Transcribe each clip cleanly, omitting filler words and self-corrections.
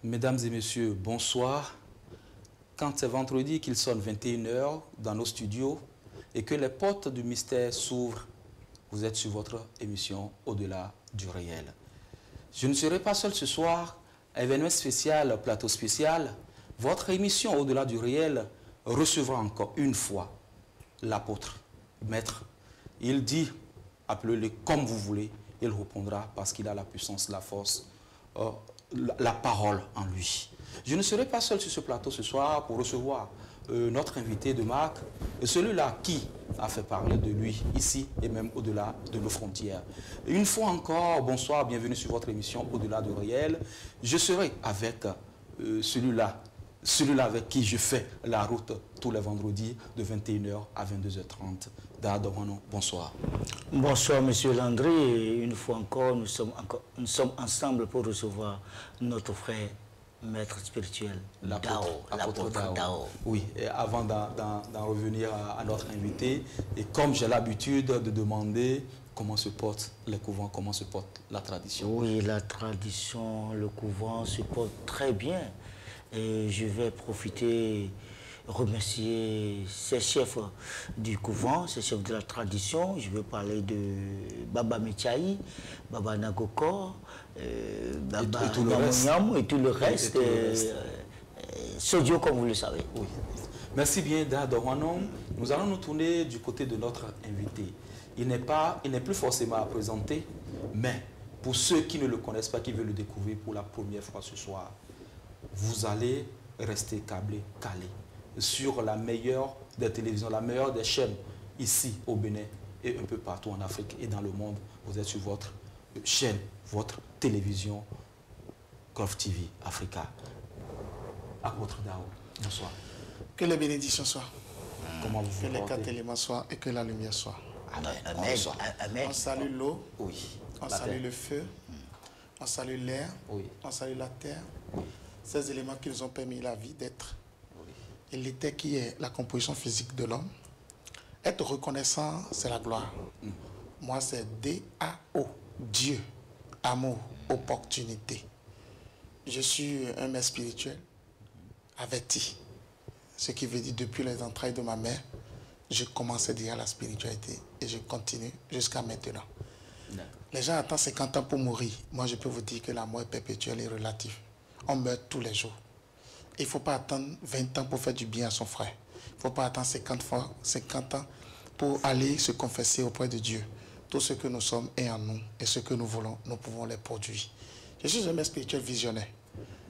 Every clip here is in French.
Mesdames et messieurs, bonsoir. Quand c'est vendredi qu'il sonne 21 h dans nos studios et que les portes du mystère s'ouvrent, vous êtes sur votre émission Au-delà du réel. Je ne serai pas seul ce soir, événement spécial, plateau spécial. Votre émission Au-delà du réel recevra encore une fois l'apôtre, maître. Il dit, appelez-le comme vous voulez, il répondra parce qu'il a la puissance, la force, la parole en lui. Je ne serai pas seul sur ce plateau ce soir pour recevoir notre invité de marque, celui-là qui a fait parler de lui ici et même au-delà de nos frontières. Une fois encore, bonsoir, bienvenue sur votre émission Au-delà du réel. Je serai avec celui-là avec qui je fais la route tous les vendredis de 21 h à 22 h 30. Dada Douanon, bonsoir. Bonsoir, monsieur Landry. Et une fois encore, nous sommes ensemble pour recevoir notre frère maître spirituel, l'apôtre Dao. Oui, et avant d'en revenir à notre invité, et comme j'ai l'habitude de demander comment se portent les couvents, comment se porte la tradition. Oui, la tradition, le couvent se porte très bien. Et je vais profiter, remercier ces chefs du couvent, ces chefs de la tradition. Je vais parler de Baba Mechaï, Baba Nagoko, Baba Nyam et tout le reste. Sodio, comme vous le savez. Oui. Merci bien, Dada Douanon. Nous allons nous tourner du côté de notre invité. Il n'est plus forcément à présenter, mais pour ceux qui ne le connaissent pas, qui veulent le découvrir pour la première fois ce soir, vous allez rester câblé, calé sur la meilleure des télévisions, la meilleure des chaînes ici au Bénin et un peu partout en Afrique et dans le monde. Vous êtes sur votre chaîne, votre télévision Gulf TV Africa. Apôtre Dao, bonsoir. Que les bénédictions soient. Comment vous Que les quatre éléments soient et que la lumière soit. Amen. Amen. On salue l'eau, oui. on salue le feu, on salue l'air, oui. On salue la terre. Oui. Ces éléments qui nous ont permis la vie d'être. Oui. Et l'éther qui est la composition physique de l'homme. Être reconnaissant, c'est la gloire. Moi, c'est D-A-O, Dieu, amour, opportunité. Je suis un maître spirituel, averti. Ce qui veut dire, depuis les entrailles de ma mère, je commençais déjà la spiritualité et je continue jusqu'à maintenant. Les gens attendent 50 ans pour mourir. Moi, je peux vous dire que la mort perpétuelle est relative. On meurt tous les jours. Il ne faut pas attendre 20 ans pour faire du bien à son frère. Il ne faut pas attendre 50 ans pour aller se confesser auprès de Dieu. Tout ce que nous sommes est en nous et ce que nous voulons, nous pouvons les produire. Je suis un maître spirituel visionnaire.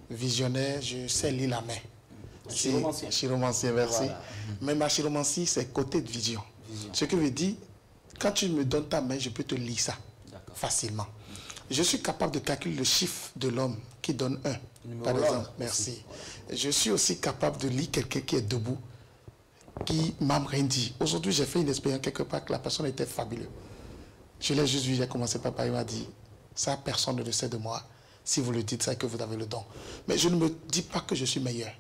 Visionnaire, je sais lire la main. Chiromancien, merci. Voilà. Mais ma chiromancie, c'est côté de vision. Ce qui veut dire, quand tu me donnes ta main, je peux te lire ça facilement. Je suis capable de calculer le chiffre de l'homme qui donne 1, par exemple. Merci. Je suis aussi capable de lire quelqu'un qui est debout, qui m'a rien dit. Aujourd'hui, j'ai fait une expérience quelque part que la personne était fabuleuse. Je l'ai juste vu, j'ai commencé par parler, il m'a dit, ça, personne ne le sait de moi. Si vous le dites, c'est que vous avez le don. Mais je ne me dis pas que je suis meilleur.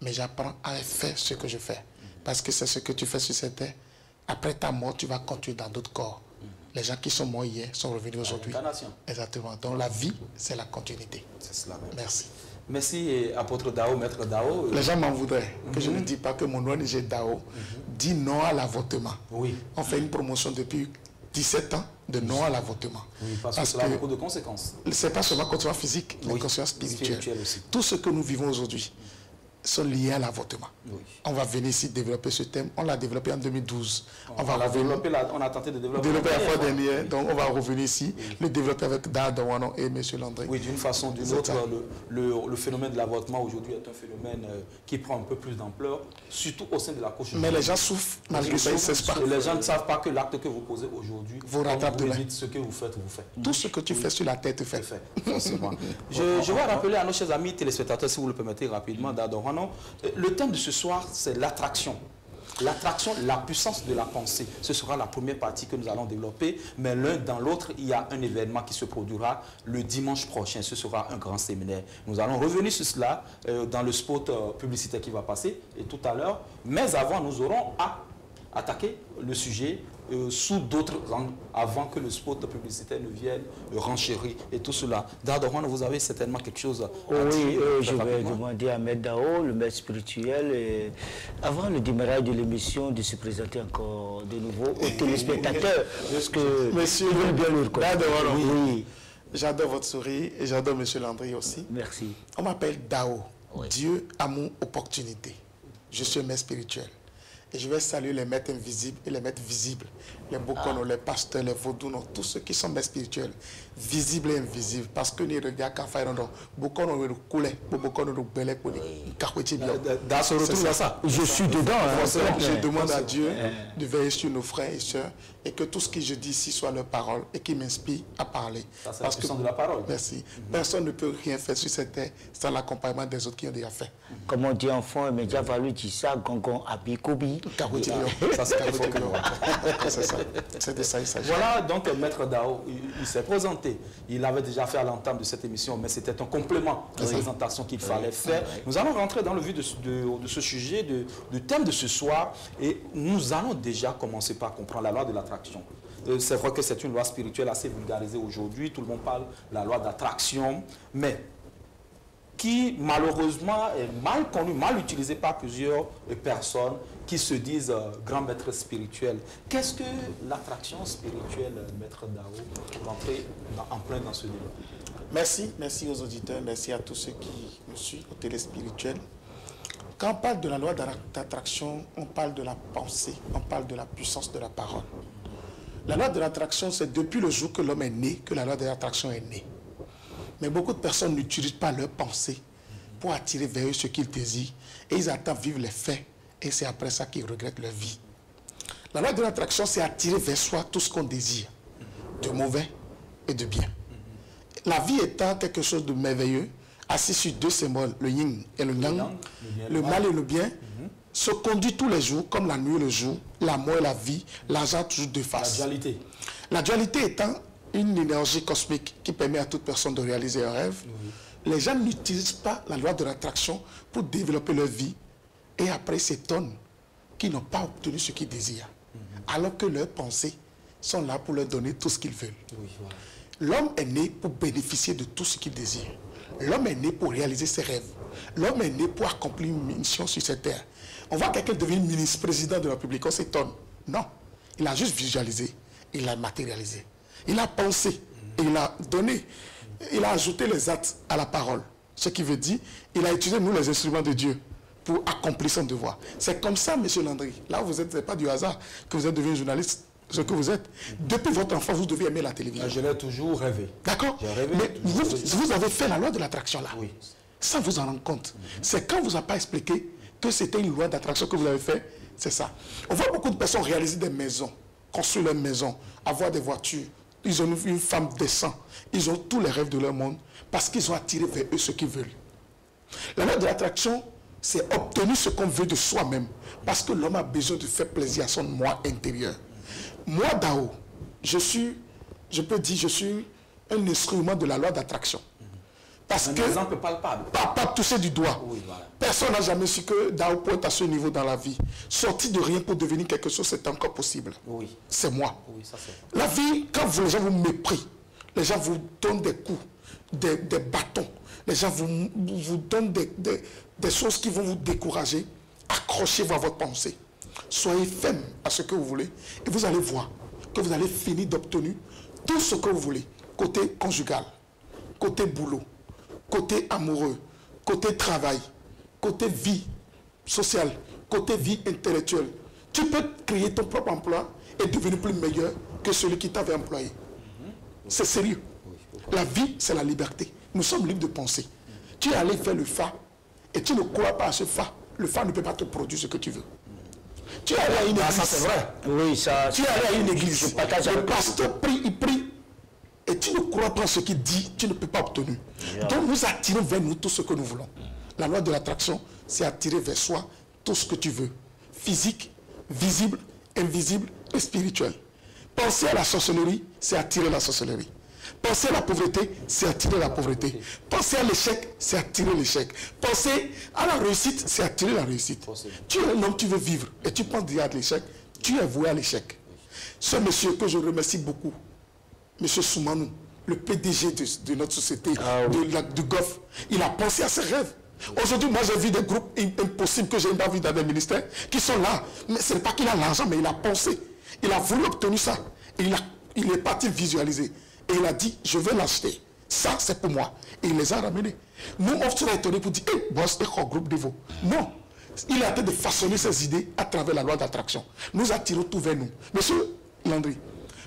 Mais j'apprends à faire ce que je fais. Parce que c'est ce que tu fais sur cette terre. Après ta mort, tu vas continuer dans d'autres corps. Les gens qui sont morts hier sont revenus aujourd'hui. Exactement. Donc la vie, c'est la continuité. C'est cela. Merci. Merci, apôtre Dao, maître Dao. Les gens m'en voudraient que je ne dis pas que mon nom est Dao. Dis non à l'avortement. Oui. On fait une promotion depuis 17 ans de non à l'avortement. Oui, parce que cela a beaucoup de conséquences. Ce n'est pas seulement conséquence physique, mais conséquence spirituelle. Aussi. Tout ce que nous vivons aujourd'hui sont liés à l'avortement. Oui. On va venir ici développer ce thème. On l'a développé en 2020. On a tenté de développer la fois dernière. Donc on va revenir ici, le développer avec Dada Douanon et M. Landry. Oui, d'une façon ou d'une autre, le phénomène de l'avortement aujourd'hui est un phénomène qui prend un peu plus d'ampleur, surtout au sein de la couche. Mais les gens souffrent malgré ça, ils ne cessent pas. Les gens ne savent pas que l'acte que vous posez aujourd'hui, vous rattrapez demain. Dites ce que vous faites, vous faites. Tout ce que tu fais sur la tête, tu fais. Je vais rappeler à nos chers amis téléspectateurs, si vous le permettez rapidement, Dada Douanon. Le thème de ce soir, c'est l'attraction. L'attraction, la puissance de la pensée. Ce sera la première partie que nous allons développer. Mais l'un dans l'autre, il y a un événement qui se produira le dimanche prochain. Ce sera un grand séminaire. Nous allons revenir sur cela dans le spot publicitaire qui va passer et tout à l'heure. Mais avant, nous aurons à attaquer le sujet sous d'autres angles avant que le spot publicitaire ne vienne renchérir et tout cela. Daouda, vous avez certainement quelque chose à dire. Oui, je vais rapidement demander à Maître Dao, le maître spirituel, avant le démarrage de l'émission, de se présenter encore de nouveau aux téléspectateurs. Parce que Monsieur, ils veulent bien le reconnaître. Oui. J'adore votre sourire et j'adore Monsieur Landry aussi. Merci. On m'appelle Dao, Oui. Dieu, amour, opportunité. Je suis un maître spirituel. Et je vais saluer les maîtres invisibles et les maîtres visibles. Les Bokono, les pasteurs, les Vaudounos, tous ceux qui sont maîtres spirituels, visibles et invisibles. Parce que les regards qu'a fait, Bokono le coulé, Bokono le belé, Dans ce retour à ça. Je suis dedans. Je demande à Dieu de veiller sur nos frères et sœurs et que tout ce que je dis ici soit leur parole et qui m'inspire à parler. Ça, c'est la puissance de la parole. Merci. Personne ne peut rien faire sur cette terre sans l'accompagnement des autres qui ont déjà fait. Comme on dit en fond, mais déjà valu dit ça, gongon, abikobi. Ça, c'est ça. C'est de ça il s'agit. Voilà, donc Maître Dao, il s'est présenté. Il l'avait déjà fait à l'entame de cette émission, mais c'était un complément de présentation qu'il fallait faire. Nous allons rentrer dans le vif de ce sujet, du thème de ce soir, et nous allons déjà commencer par comprendre la loi de l'attraction. C'est vrai que c'est une loi spirituelle assez vulgarisée aujourd'hui, tout le monde parle de la loi d'attraction, mais qui malheureusement est mal connue, mal utilisée par plusieurs personnes qui se disent grands maîtres spirituels. Qu'est-ce que l'attraction spirituelle, Maître Dao, pour entrer en plein dans ce débat? Merci aux auditeurs, merci à tous ceux qui me suivent au téléspirituel. Quand on parle de la loi d'attraction, on parle de la pensée, on parle de la puissance de la parole. La loi de l'attraction, c'est depuis le jour que l'homme est né que la loi de l'attraction est née. Mais beaucoup de personnes n'utilisent pas leur pensée pour attirer vers eux ce qu'ils désirent et ils attendent vivre les faits et c'est après ça qu'ils regrettent leur vie. La loi de l'attraction, c'est attirer vers soi tout ce qu'on désire, de mauvais et de bien. La vie étant quelque chose de merveilleux, assis sur deux symboles, le yin et le yang, le mal et le bien, se conduit tous les jours comme la nuit et le jour, la mort et la vie, l'argent toujours deux faces. La dualité. La dualité étant une énergie cosmique qui permet à toute personne de réaliser un rêve. Les gens n'utilisent pas la loi de l'attraction pour développer leur vie et après s'étonnent qu'ils n'ont pas obtenu ce qu'ils désirent. Alors que leurs pensées sont là pour leur donner tout ce qu'ils veulent. L'homme est né pour bénéficier de tout ce qu'il désire. L'homme est né pour réaliser ses rêves. L'homme est né pour accomplir une mission sur cette terre. On voit quelqu'un devenir ministre-président de la République, on s'étonne. Non, il a juste visualisé, il a matérialisé. Il a pensé, et il a donné, il a ajouté les actes à la parole. Ce qui veut dire, il a utilisé nous les instruments de Dieu pour accomplir son devoir. C'est comme ça, M. Landry. Là où vous êtes, ce n'est pas du hasard que vous êtes devenu journaliste, ce que vous êtes. Depuis votre enfance, vous devez aimer la télévision. Je l'ai toujours rêvé. D'accord? Mais vous avez fait la loi de l'attraction là. Oui. Sans vous en rendre compte. C'est quand on ne vous a pas expliqué que c'était une loi d'attraction que vous avez fait, c'est ça. On voit beaucoup de personnes réaliser des maisons, construire leur maison, avoir des voitures. Ils ont une femme décente. Ils ont tous les rêves de leur monde parce qu'ils ont attiré vers eux ce qu'ils veulent. La loi de l'attraction, c'est obtenir ce qu'on veut de soi-même parce que l'homme a besoin de faire plaisir à son moi intérieur. Moi, Dao, je suis un instrument de la loi d'attraction. Parce que, exemple palpable. Pas toucher du doigt. Oui, voilà. Personne n'a jamais su que Dao peut être à ce niveau dans la vie. Sortir de rien pour devenir quelque chose, c'est encore possible. Oui. C'est moi. Oui, ça c'est. La vie, quand les gens vous méprisent, les gens vous donnent des coups, des bâtons, les gens vous donnent des choses qui vont vous décourager, accrochez-vous à votre pensée. Soyez ferme à ce que vous voulez et vous allez voir que vous allez finir d'obtenir tout ce que vous voulez. Côté conjugal, côté boulot, côté amoureux, côté travail, côté vie sociale, côté vie intellectuelle. Tu peux créer ton propre emploi et devenir plus meilleur que celui qui t'avait employé. C'est sérieux. La vie, c'est la liberté. Nous sommes libres de penser. Tu es allé faire le phare et tu ne crois pas à ce phare. Le phare ne peut pas te produire ce que tu veux. Tu es allé à une église. Ça c'est vrai. Oui, ça. Tu es allé à une église. partage avec Le pasteur prie, il prie. Et tu ne crois pas à ce qu'il dit, tu ne peux pas obtenir. Donc nous attirons vers nous tout ce que nous voulons. La loi de l'attraction, c'est attirer vers soi tout ce que tu veux. Physique, visible, invisible et spirituel. Penser à la sorcellerie, c'est attirer la sorcellerie. Penser à la pauvreté, c'est attirer la pauvreté. Penser à l'échec, c'est attirer l'échec. Penser à la réussite, c'est attirer la réussite. Tu es un homme, tu veux vivre et tu penses déjà à l'échec, tu es voué à l'échec. Ce monsieur que je remercie beaucoup, M. Soumanou, le PDG de notre société, du Golfe, il a pensé à ses rêves. Aujourd'hui, moi j'ai vu des groupes impossibles que j'ai envie dans des ministères qui sont là. Mais ce n'est pas qu'il a l'argent, mais il a pensé. Il a voulu obtenir ça. Et il est parti visualiser. Et il a dit, je vais l'acheter. Ça, c'est pour moi. Et il les a ramenés. Nous, on serait étonnés pour dire, hey, boss, un groupe de vous. Non. Il a été de façonner ses idées à travers la loi d'attraction. Nous attirons tout vers nous. Monsieur Landry,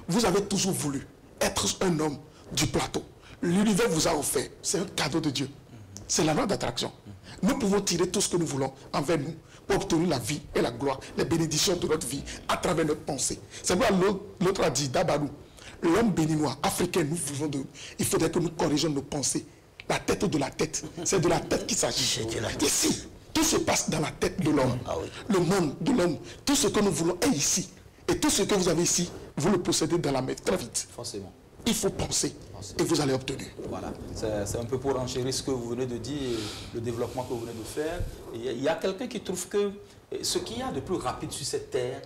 vous avez toujours voulu être un homme du plateau. L'univers vous a offert. C'est un cadeau de Dieu. C'est la loi d'attraction. Nous pouvons tirer tout ce que nous voulons envers nous pour obtenir la vie et la gloire, les bénédictions de notre vie à travers notre pensée. C'est pourquoi l'autre a dit, Dabarou, l'homme béninois, africain, il faudrait que nous corrigeons nos pensées. La tête de la tête. C'est de la tête qu'il s'agit. Ici, tout se passe dans la tête de l'homme. Le monde de l'homme, tout ce que nous voulons est ici. Et tout ce que vous avez ici, vous le possédez dans la main très vite. Forcément. Il faut penser et vous allez obtenir. Voilà, c'est un peu pour enchérir ce que vous venez de dire, le développement que vous venez de faire. Il y a quelqu'un qui trouve que ce qu'il y a de plus rapide sur cette terre,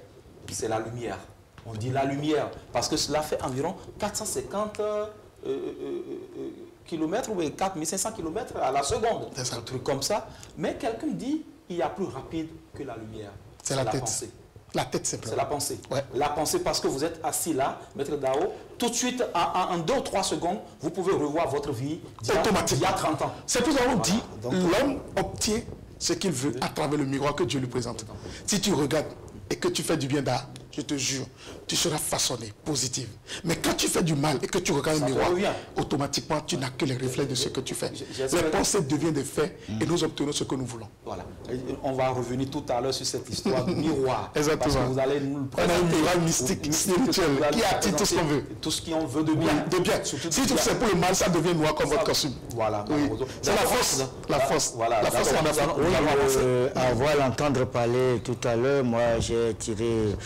c'est la lumière. On dit la lumière parce que cela fait environ 450 km ou 4500 km à la seconde. Un truc comme ça. Mais quelqu'un dit qu'il y a plus rapide que la lumière. C'est la tête. Pensée. La tête, c'est la pensée. Ouais. La pensée, parce que vous êtes assis là, maître Dao, tout de suite, en 2 ou 3 secondes, vous pouvez revoir votre vie d'il y a 30 ans. C'est pour ça qu'on dit, l'homme obtient ce qu'il veut à travers le miroir que Dieu lui présente. Si tu regardes et que tu fais du bien d'art, je te jure, tu seras façonné, positif. Mais quand tu fais du mal et que tu regardes le miroir, automatiquement, tu n'as que les reflets de ce que tu fais. Les pensées deviennent des faits et nous obtenons ce que nous voulons. Voilà. On va revenir tout à l'heure sur cette histoire du miroir. Exactement. Parce que vous allez nous le présenter. On a un miroir mystique, spirituel, qui attire tout ce qu'on veut. Tout ce qu'on veut de bien. De bien. Si tout c'est pour le mal, ça devient noir comme votre costume. Voilà. Oui. C'est la force. La force. Voilà. La force en Afrique. Oui, avant l'entendre parler tout à l'heure, moi j'ai tiré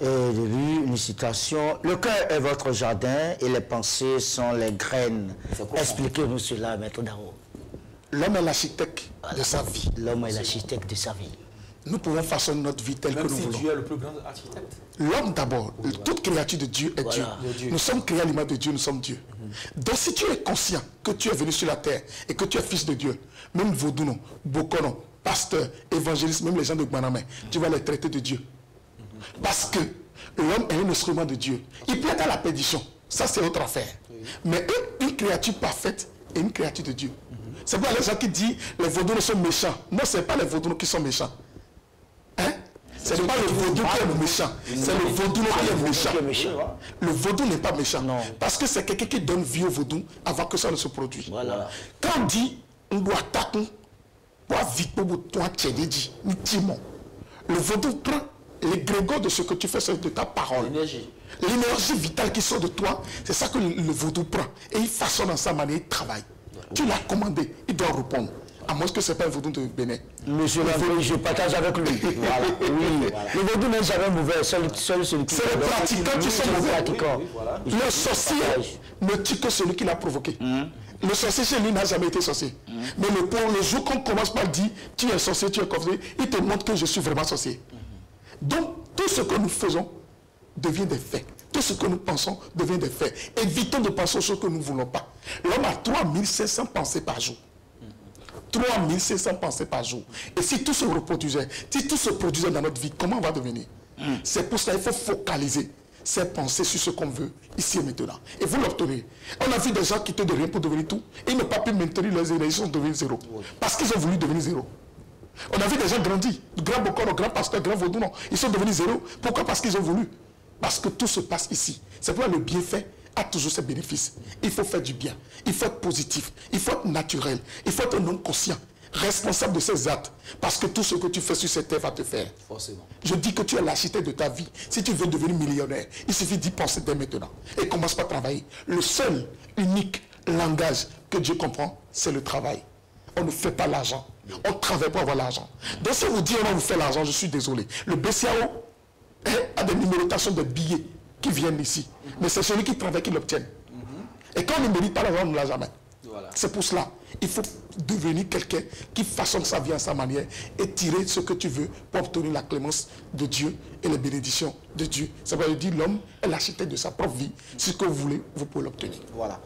de lui une citation. Le cœur est votre jardin et les pensées sont les graines. Expliquez-nous cela, maître Dao. L'homme est l'architecte de sa vie. L'homme est l'architecte de sa vie. Nous pouvons façonner notre vie telle que nous voulons. Dieu est le plus grand architecte. L'homme d'abord, toute créature de Dieu est Dieu. Nous sommes créés à l'image de Dieu, nous sommes Dieu. Donc si tu es conscient que tu es venu sur la terre et que tu es fils de Dieu, même Vaudounon, Bokonon, pasteur, évangéliste, même les gens de Guanamé, tu vas les traiter de Dieu. Parce que l'homme est un instrument de Dieu. Il peut être à la perdition. Ça, c'est autre affaire. Mais une créature parfaite est une créature de Dieu. C'est pourquoi les gens qui disent les vaudous sont méchants. Non, ce n'est pas les vaudous qui sont méchants. Hein? Ce n'est pas le vaudou qui est méchant. C'est le vaudou qui est méchant. Le vaudou n'est pas méchant. Non. Parce que c'est quelqu'un qui donne vie au vaudou avant que ça ne se produise. Voilà. Quand on dit on doit attaquer, le vaudou prend les grégos de ce que tu fais, c'est de ta parole. L'énergie vitale qui sort de toi, c'est ça que le vaudou prend. Et il façonne dans sa manière, il travaille. Tu l'as commandé, il doit répondre. À moins que ce n'est pas un vaudou de Bénin. Monsieur Landry, je partage avec lui. Voilà. Oui. Le vaudou n'est jamais mauvais, seul celui qui... C'est le pratiquant qui sont mauvais. Le sorcier ne tue que celui qui l'a provoqué. Le sorcier chez lui n'a jamais été sorcier. Mais le jour qu'on commence par dire, tu es sorcier, tu es sorcier, il te montre que je suis vraiment sorcier. Donc, tout ce que nous faisons devient des faits. Tout ce que nous pensons devient des faits. Évitons de penser aux choses que nous ne voulons pas. L'homme a 3500 pensées par jour. 3500 pensées par jour. Et si tout se reproduisait, si tout se produisait dans notre vie, comment on va devenir? C'est pour ça qu'il faut focaliser ses pensées sur ce qu'on veut, ici et maintenant. Et vous l'obtenez. On a vu des gens quitter de rien pour devenir tout. Ils n'ont pas pu maintenir leurs énergies, ils sont devenus zéro. Parce qu'ils ont voulu devenir zéro. On a vu des gens grandir, grand Bokoro, grand pasteur, grand vaudou, non. Ils sont devenus zéro. Pourquoi? Parce qu'ils ont voulu. Parce que tout se passe ici. C'est pourquoi le bienfait a toujours ses bénéfices. Il faut faire du bien. Il faut être positif. Il faut être naturel. Il faut être un homme conscient, responsable de ses actes. Parce que tout ce que tu fais sur cette terre va te faire. Forcément. Je dis que tu es l'architecte de ta vie. Si tu veux devenir millionnaire, il suffit d'y penser dès maintenant. Et commence par travailler. Le seul, unique langage que Dieu comprend, c'est le travail. On ne fait pas l'argent. On travaille pour avoir l'argent. Donc si vous dites on vous fait l'argent, je suis désolé. Le BCAO a des numérotations de billets qui viennent ici. Mais c'est celui qui travaille qui l'obtient. Et quand on ne mérite pas l'argent, on ne l'a jamais. Voilà. C'est pour cela. Il faut devenir quelqu'un qui façonne sa vie à sa manière et tirer ce que tu veux pour obtenir la clémence de Dieu et les bénédictions de Dieu. Ça veut dire l'homme est l'architecte de sa propre vie. Ce que vous voulez, vous pouvez l'obtenir. Voilà.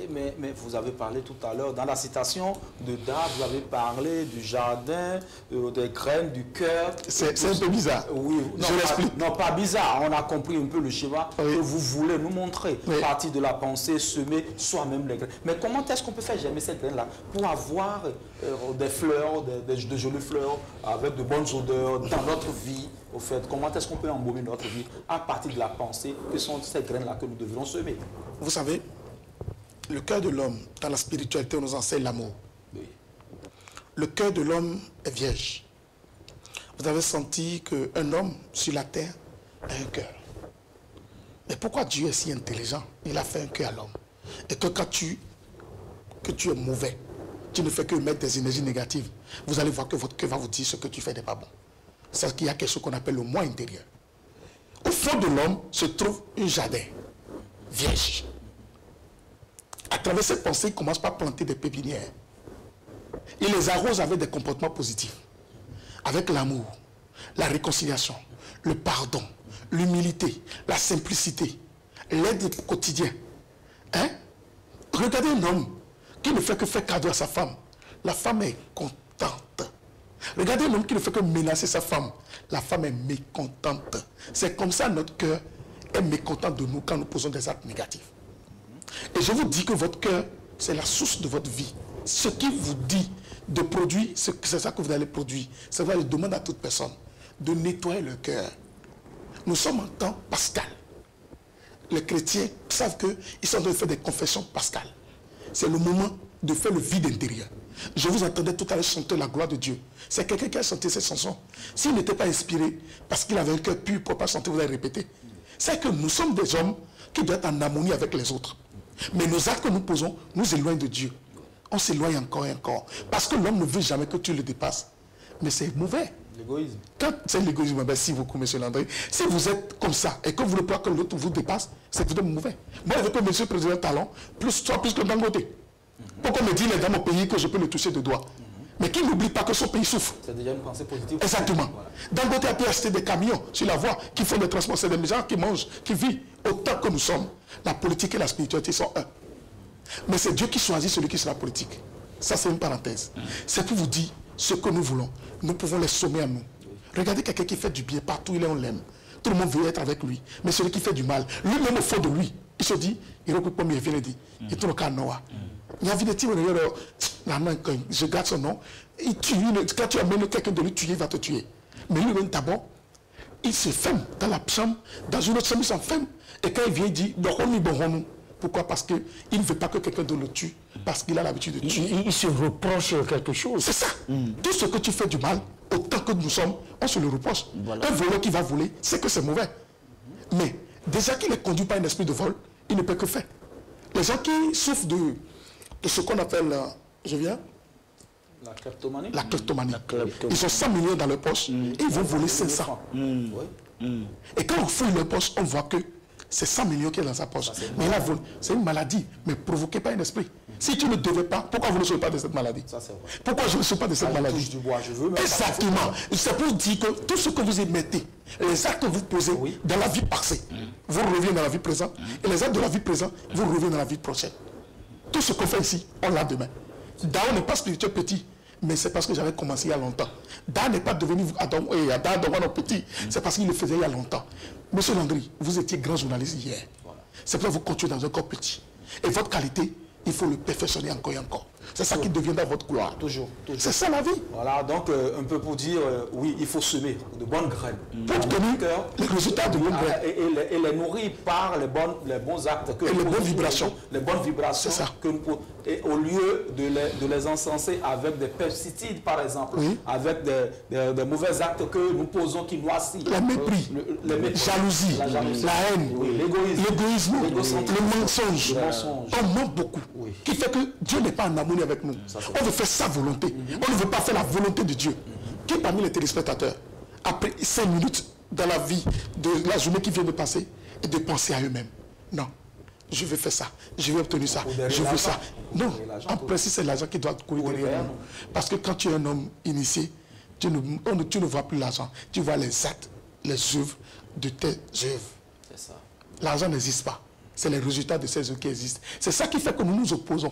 Mais vous avez parlé tout à l'heure, dans la citation de Dard, vous avez parlé du jardin, des graines, du cœur. C'est un peu bizarre. Oui, je l'explique. Non, pas bizarre. On a compris un peu le schéma que vous voulez nous montrer. Oui. Partir de la pensée, semer soi-même les graines. Mais comment est-ce qu'on peut faire germer ces graines-là pour avoir des fleurs, de jolies fleurs, avec de bonnes odeurs dans notre vie? Au fait, comment est-ce qu'on peut embaumer notre vie à partir de la pensée que sont ces graines-là que nous devrions semer? Vous savez, le cœur de l'homme, dans la spiritualité, on nous enseigne l'amour. Oui. Le cœur de l'homme est vierge. Vous avez senti qu'un homme sur la terre a un cœur. Mais pourquoi Dieu est si intelligent? Il a fait un cœur à l'homme. Et que quand tu es mauvais, tu ne fais que mettre des énergies négatives, vous allez voir que votre cœur va vous dire ce que tu fais n'est pas bon. C'est qu'il y a quelque chose qu'on appelle le moi intérieur. Au fond de l'homme se trouve un jardin vierge. À travers cette pensée, il commence par planter des pépinières. Il les arrose avec des comportements positifs, avec l'amour, la réconciliation, le pardon, l'humilité, la simplicité, l'aide au quotidien. Hein? Regardez un homme qui ne fait que faire cadeau à sa femme. La femme est contente. Regardez un homme qui ne fait que menacer sa femme. La femme est mécontente. C'est comme ça notre cœur est mécontent de nous quand nous posons des actes négatifs. Et je vous dis que votre cœur, c'est la source de votre vie. Ce qui vous dit de produire, c'est ça que vous allez produire. Ça va, je demande à toute personne de nettoyer le cœur. Nous sommes en temps pascal. Les chrétiens savent qu'ils sont en train de faire des confessions pascales. C'est le moment de faire le vide intérieur. Je vous entendais tout à l'heure chanter la gloire de Dieu. C'est quelqu'un qui a chanté cette chanson. S'il n'était pas inspiré, parce qu'il avait un cœur pur pour ne pas chanter, vous allez répéter. C'est que nous sommes des hommes qui doivent être en harmonie avec les autres. Mais nos actes que nous posons nous éloignent de Dieu. On s'éloigne encore et encore. Parce que l'homme ne veut jamais que tu le dépasses. Mais c'est mauvais. L'égoïsme. Quand c'est l'égoïsme, merci beaucoup, M. Landry. Si vous êtes comme ça et que vous ne voulez pas que l'autre vous dépasse, c'est que vous êtes mauvais. Moi, je veux que M. le Président Talon soit plus que Dangote. Pourquoi me dire dans mon pays que je peux le toucher de doigts? Mais qu'il n'oublie pas que son pays souffre. C'est déjà une pensée positive. Exactement. Voilà. Dangote a pu acheter des camions sur la voie qui font des transports. C'est des gens qui mangent, qui vivent. Autant que nous sommes, la politique et la spiritualité sont un. Mais c'est Dieu qui choisit celui qui sera politique. Ça, c'est une parenthèse. C'est pour vous dire ce que nous voulons. Nous pouvons les sommer à nous. Regardez quelqu'un qui fait du bien partout, il est, on l'aime. Tout le monde veut être avec lui. Mais celui qui fait du mal, lui-même au fond de lui, il se dit, il recoupe comme il vient de dire. Et tout le cas, Noah. Il y a des petits, je garde son nom. Il tue, quand tu amènes quelqu'un de lui tuer, il va te tuer. Mais lui-même, d'abord, il se ferme dans la chambre, dans une autre chambre, il s'enferme. Et quand il vient, il dit, pourquoi? Parce qu'il ne veut pas que quelqu'un d'autre le tue. Parce qu'il a l'habitude de tuer. Il se reproche quelque chose. C'est ça. Tout ce que tu fais du mal, autant que nous sommes, on se le reproche. Voilà. Un voleur qui va voler, c'est que c'est mauvais. Mais déjà qu'il est conduit par un esprit de vol, il ne peut que faire. Les gens qui souffrent de ce qu'on appelle, La kleptomanie. La kleptomanie. Ils ont 100 millions dans leur poche et ils vont voler 500. Et quand on fouille leur poche, on voit que c'est 100 millions qui est dans sa poche. Mais là, c'est une maladie, mais provoquée par un esprit. Si tu ne devais pas, pourquoi vous ne sauvez pas de cette maladie? Pourquoi je ne suis pas de cette maladie? Du bois, je veux, mais exactement. C'est pour dire que tout ce que vous émettez, les actes que vous posez dans la vie passée, vous revenez dans la vie présente. Et les actes de la vie présente, vous revenez dans la vie prochaine. Tout ce qu'on fait ici, on l'a demain. Dao n'est pas spirituel petit, mais c'est parce que j'avais commencé il y a longtemps. Dao n'est pas devenu Adam petit, c'est parce qu'il le faisait il y a longtemps. Monsieur Landry, vous étiez grand journaliste hier. C'est pour ça que vous continuez dans un corps petit. Et votre qualité, il faut le perfectionner encore et encore. C'est ça qui deviendra votre gloire. Toujours. C'est ça la vie. Voilà, donc un peu pour dire, oui, il faut semer de bonnes graines. Pour obtenir les résultats de bonnes graines. Et les nourrir par les bons actes. Et les bonnes vibrations. Les bonnes vibrations. C'est ça. Et au lieu de les encenser avec des pesticides, par exemple, avec des mauvais actes que nous posons qui noissent. Le mépris, jalousie, la haine, l'égoïsme, le mensonge. On ment beaucoup. Qui fait que Dieu n'est pas en harmonie avec nous. On veut faire sa volonté. On ne veut pas faire la volonté de Dieu. Qui parmi les téléspectateurs, après 5 minutes dans la vie de la journée qui vient de passer, et de penser à eux-mêmes? Non. je veux faire ça, je veux obtenir ça, je veux ça. Non, en principe, c'est l'argent qui doit courir derrière nous. Parce que quand tu es un homme initié, tu ne vois plus l'argent, tu vois les actes, les œuvres de tes œuvres. C'est ça. L'argent n'existe pas. C'est les résultats de ces œuvres qui existent. C'est ça qui fait que nous nous opposons.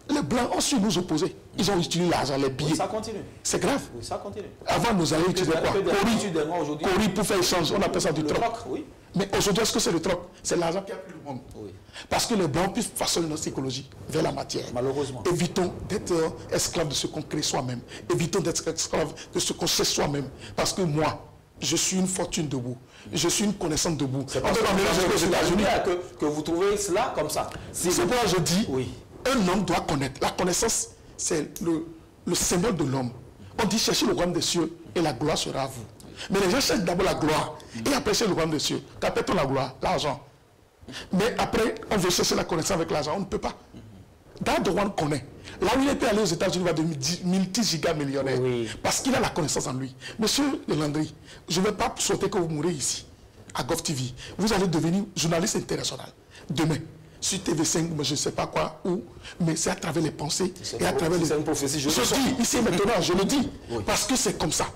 Les Blancs ont su nous opposer. Ils ont utilisé l'argent, les billets. Oui, ça continue. C'est grave. Oui, ça continue. Avant, nous allions utiliser quoi? Cori pour faire échange. On appelle ça du troc. Oui. Mais aujourd'hui, est-ce que c'est le troc? C'est l'argent qui a pris le monde. Oui. Parce que les Blancs puissent façonner notre psychologie vers la matière. Malheureusement. Évitons d'être esclaves de ce qu'on crée soi-même. Évitons d'être esclaves de ce qu'on sait soi-même. Parce que moi, je suis une fortune debout. Je suis une connaissance debout. C'est parce que vous trouvez cela comme ça. C'est pourquoi je dis, oui. Un homme doit connaître. La connaissance, c'est le symbole de l'homme. On dit cherchez le royaume des cieux et la gloire sera à vous. Mais les gens cherchent d'abord la gloire et après chercher le royaume des cieux. Qu'appelle-t-on la gloire? L'argent. Mais après, on veut chercher la connaissance avec l'argent. On ne peut pas. Darwin connaît. Là où il était allé aux États-Unis, il va devenir multi-giga-millionnaire. Oui. Parce qu'il a la connaissance en lui. Monsieur Landry, je ne vais pas souhaiter que vous mourrez ici, à GovTV. Vous allez devenir journaliste international. Demain. Sur TV5, je ne sais pas quoi, où, mais c'est à travers les pensées et à travers les... C'est une prophétie, je dis, ici maintenant, je le dis, oui. Parce que c'est comme ça.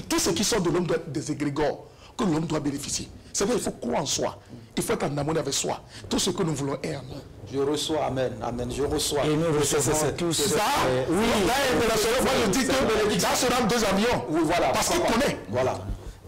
Tout ce qui sort de l'homme doit être des égrégores que l'homme doit bénéficier. C'est vrai, il faut croire en soi. Il faut être en harmonie avec soi. Tout ce que nous voulons est en nous. Je reçois, amen, amen, je reçois. Et nous recevons tous ça. Oui, moi je dis que ça sera 2 avions. Oui, voilà. Parce qu'il connaît. Voilà.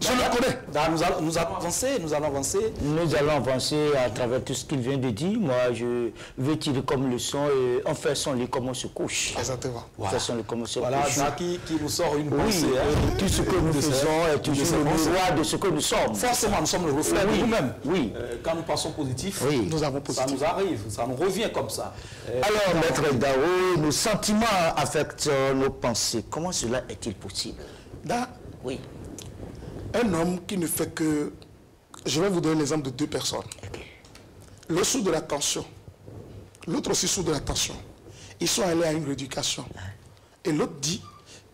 Je le connais. Nous allons avancer, nous allons avancer. Nous allons avancer à travers tout ce qu'il vient de dire. Moi, je vais tirer comme leçon et on fait son lit comme on se couche. Exactement. On fait son lit comme on se couche. Voilà, ça qui nous sort une pensée. Oui, hein. Tout ce que nous faisons est toujours le miroir de ce que nous sommes. Forcément, nous sommes le reflet de nous-mêmes. Oui. Quand nous passons positif, nous avons positif. Ça nous arrive, ça nous revient comme ça. Alors, Maître Dao, nos sentiments affectent nos pensées. Comment cela est-il possible? Oui. Un homme qui ne fait que... Je vais vous donner l'exemple de 2 personnes. Le sous de la tension. L'autre aussi sous de la tension. Ils sont allés à une rééducation. Et l'autre dit,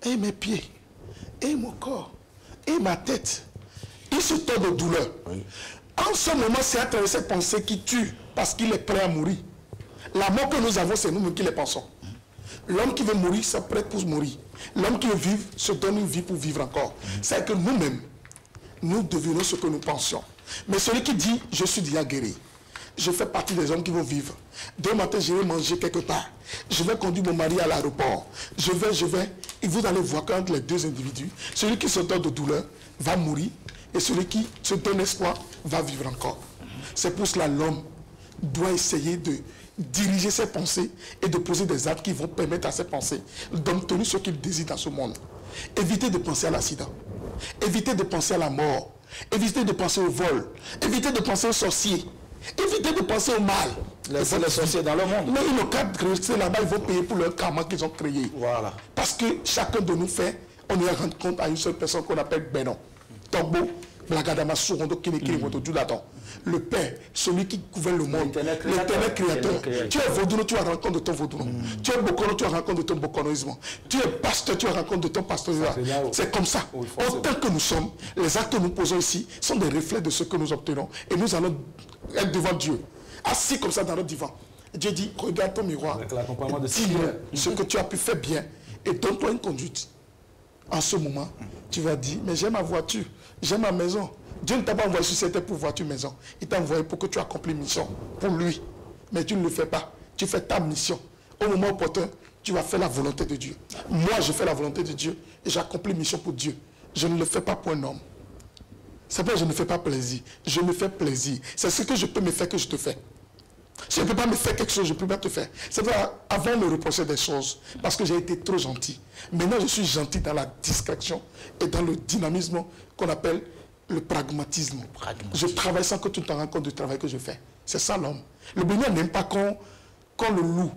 mes pieds, mon corps, ma tête. Il se tord de douleur. Oui. En ce moment, c'est à travers cette pensée qui tue parce qu'il est prêt à mourir. La mort que nous avons, c'est nous-mêmes qui les pensons. L'homme qui veut mourir, c'est prêt pour mourir. L'homme qui veut vivre, se donne une vie pour vivre encore. C'est que nous-mêmes, nous devenons ce que nous pensions. Mais celui qui dit, je suis déjà guéri, je fais partie des hommes qui vont vivre. Demain matin, je vais manger quelque part. Je vais conduire mon mari à l'aéroport. Je vais. Et vous allez voir qu'entre les 2 individus, celui qui se donne de douleur va mourir et celui qui se donne espoir va vivre encore. C'est pour cela que l'homme doit essayer de diriger ses pensées et de poser des actes qui vont permettre à ses pensées d'obtenir ce qu'il désire dans ce monde. Évitez de penser à l'accident. Évitez de penser à la mort. Évitez de penser au vol. Évitez de penser aux sorciers. Évitez de penser au mal. Les sorciers dans le monde. Mais ils n'ont qu'à rester là-bas, ils vont payer pour leur karma qu'ils ont créé. Voilà. Parce que chacun de nous fait, on y rend compte à une seule personne qu'on appelle Benon. Tombo, Blagadama, Sourondo, Kinekiri, Moto, le Père, celui qui gouverne le monde, l'éternel créateur. Tu es vaudouno, tu as rendre compte de ton vaudouno. Tu es bokono, tu as rendre compte de ton bokonoïsme. Tu es pasteur, tu as rendre compte de ton pastorat. C'est comme ça. Autant que nous sommes, les actes que nous posons ici sont des reflets de ce que nous obtenons. Et nous allons être devant Dieu, assis comme ça dans notre divan. Dieu dit, regarde ton miroir, dis-moi ce que tu as pu faire bien et donne-toi une conduite. En ce moment, tu vas dire, mais j'ai ma voiture, j'ai ma maison. Dieu ne t'a pas envoyé sur cette terre pour voiture maison. Il t'a envoyé pour que tu accomplisses une mission pour lui. Mais tu ne le fais pas. Tu fais ta mission. Au moment opportun, tu vas faire la volonté de Dieu. Moi, je fais la volonté de Dieu et j'accomplis une mission pour Dieu. Je ne le fais pas pour un homme. C'est pas que je ne fais pas plaisir. Je me fais plaisir. C'est ce que je peux me faire que je te fais. Si je ne peux pas me faire quelque chose, je ne peux pas te faire. C'est vrai, avant de me reprocher des choses, parce que j'ai été trop gentil. Maintenant, je suis gentil dans la discrétion et dans le dynamisme qu'on appelle le pragmatisme. Je travaille sans que tu te rendes compte du travail que je fais. C'est ça l'homme. Le Béninois n'aime pas qu'on le loue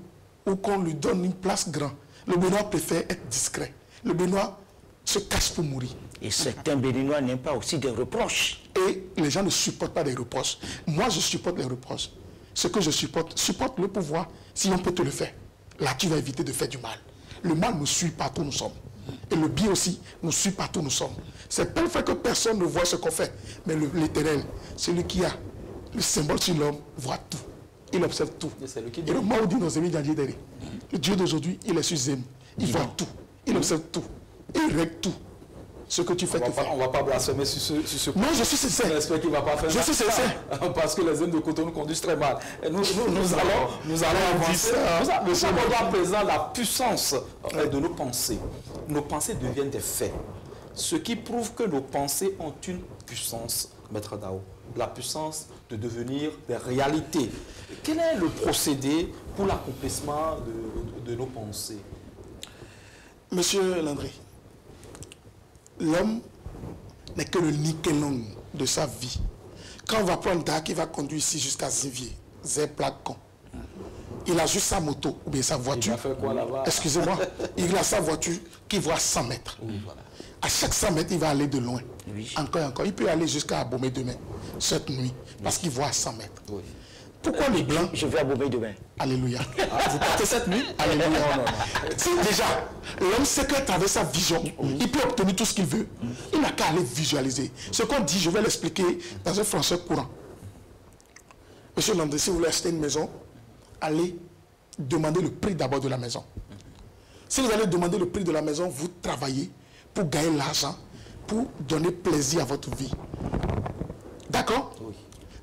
ou qu'on lui donne une place grande. Le Béninois préfère être discret. Le Béninois se cache pour mourir. Et certains Béninois n'aiment pas aussi des reproches. Et les gens ne supportent pas des reproches. Moi, je supporte les reproches. Ce que je supporte le pouvoir, si on peut te le faire. Là, tu vas éviter de faire du mal. Le mal nous suit partout où nous sommes. Et le bien aussi nous suit partout où nous sommes. C'est pas le fait que personne ne voit ce qu'on fait. Mais l'Éternel, celui qui a le symbole sur l'homme, voit tout. il observe tout. Et le Maudit dans le Dieu d'aujourd'hui, il est sur Zem. Il voit tout. Il observe tout. Il règle tout. Ce que tu fais, on ne va pas blasphémer sur ce point. Non, je suis sincère. J'espère qu'il ne va pas faire ça. Je suis sincère. Parce que les hommes de Cotonou conduisent très mal. Et nous allons avancer. Nous savons à présent la puissance de nos pensées. Nos pensées deviennent des faits. Ce qui prouve que nos pensées ont une puissance, Maître Dao. La puissance de devenir des réalités. Quel est le procédé pour l'accomplissement de nos pensées? Monsieur Landry, l'homme n'est que le nickelon de sa vie. Quand on va prendre Dak, il va conduire ici jusqu'à Zivier, Zéplacon. Il a juste sa moto ou bien sa voiture. Excusez-moi, il a sa voiture qui voit 100 mètres. Oui, voilà. À chaque 100 mètres, il va aller de loin. Oui. Encore et encore. Il peut aller jusqu'à Abomey demain, cette nuit, parce qu'il voit à 100 mètres. Oui. Pourquoi les Blancs? Je vais à Abomey demain. Alléluia. Vous partez cette nuit? Alléluia. Non. Si déjà, l'homme sait qu'à travers sa vision, il peut obtenir tout ce qu'il veut. Il n'a qu'à aller visualiser. Ce qu'on dit, je vais l'expliquer dans un français courant. Monsieur Landry, si vous voulez acheter une maison, allez demander le prix d'abord de la maison. Si vous allez demander le prix de la maison, vous travaillez pour gagner l'argent, pour donner plaisir à votre vie. D'accord? Oui.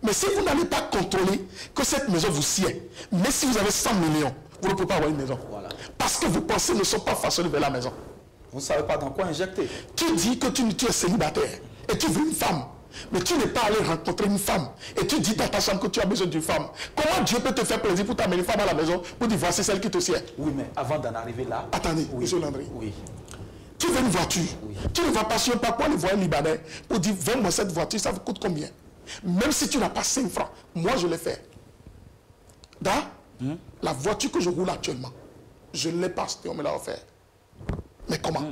Mais si vous n'allez pas contrôler que cette maison vous sied, mais si vous avez 100 millions, vous ne pouvez pas avoir une maison. Voilà. Parce que vos pensées ne sont pas façonnées vers la maison. Vous ne savez pas dans quoi injecter. Tu dis que tu es célibataire et tu veux une femme. Mais tu n'es pas allé rencontrer une femme. Et tu dis dans ta chambre que tu as besoin d'une femme. Comment Dieu peut te faire plaisir pour t'amener une femme à la maison pour dire voici celle qui te sied? Oui, mais avant d'en arriver là... Attendez, oui, monsieur Landry. Oui. Tu veux une voiture. Oui. Tu ne vas pas sur un parcours les voyants libanais pour dire vends-moi cette voiture, ça vous coûte combien? Même si tu n'as pas 5 francs, moi je l'ai fait. La voiture que je roule actuellement, je ne l'ai pas achetée, on me l'a offert. Mais comment?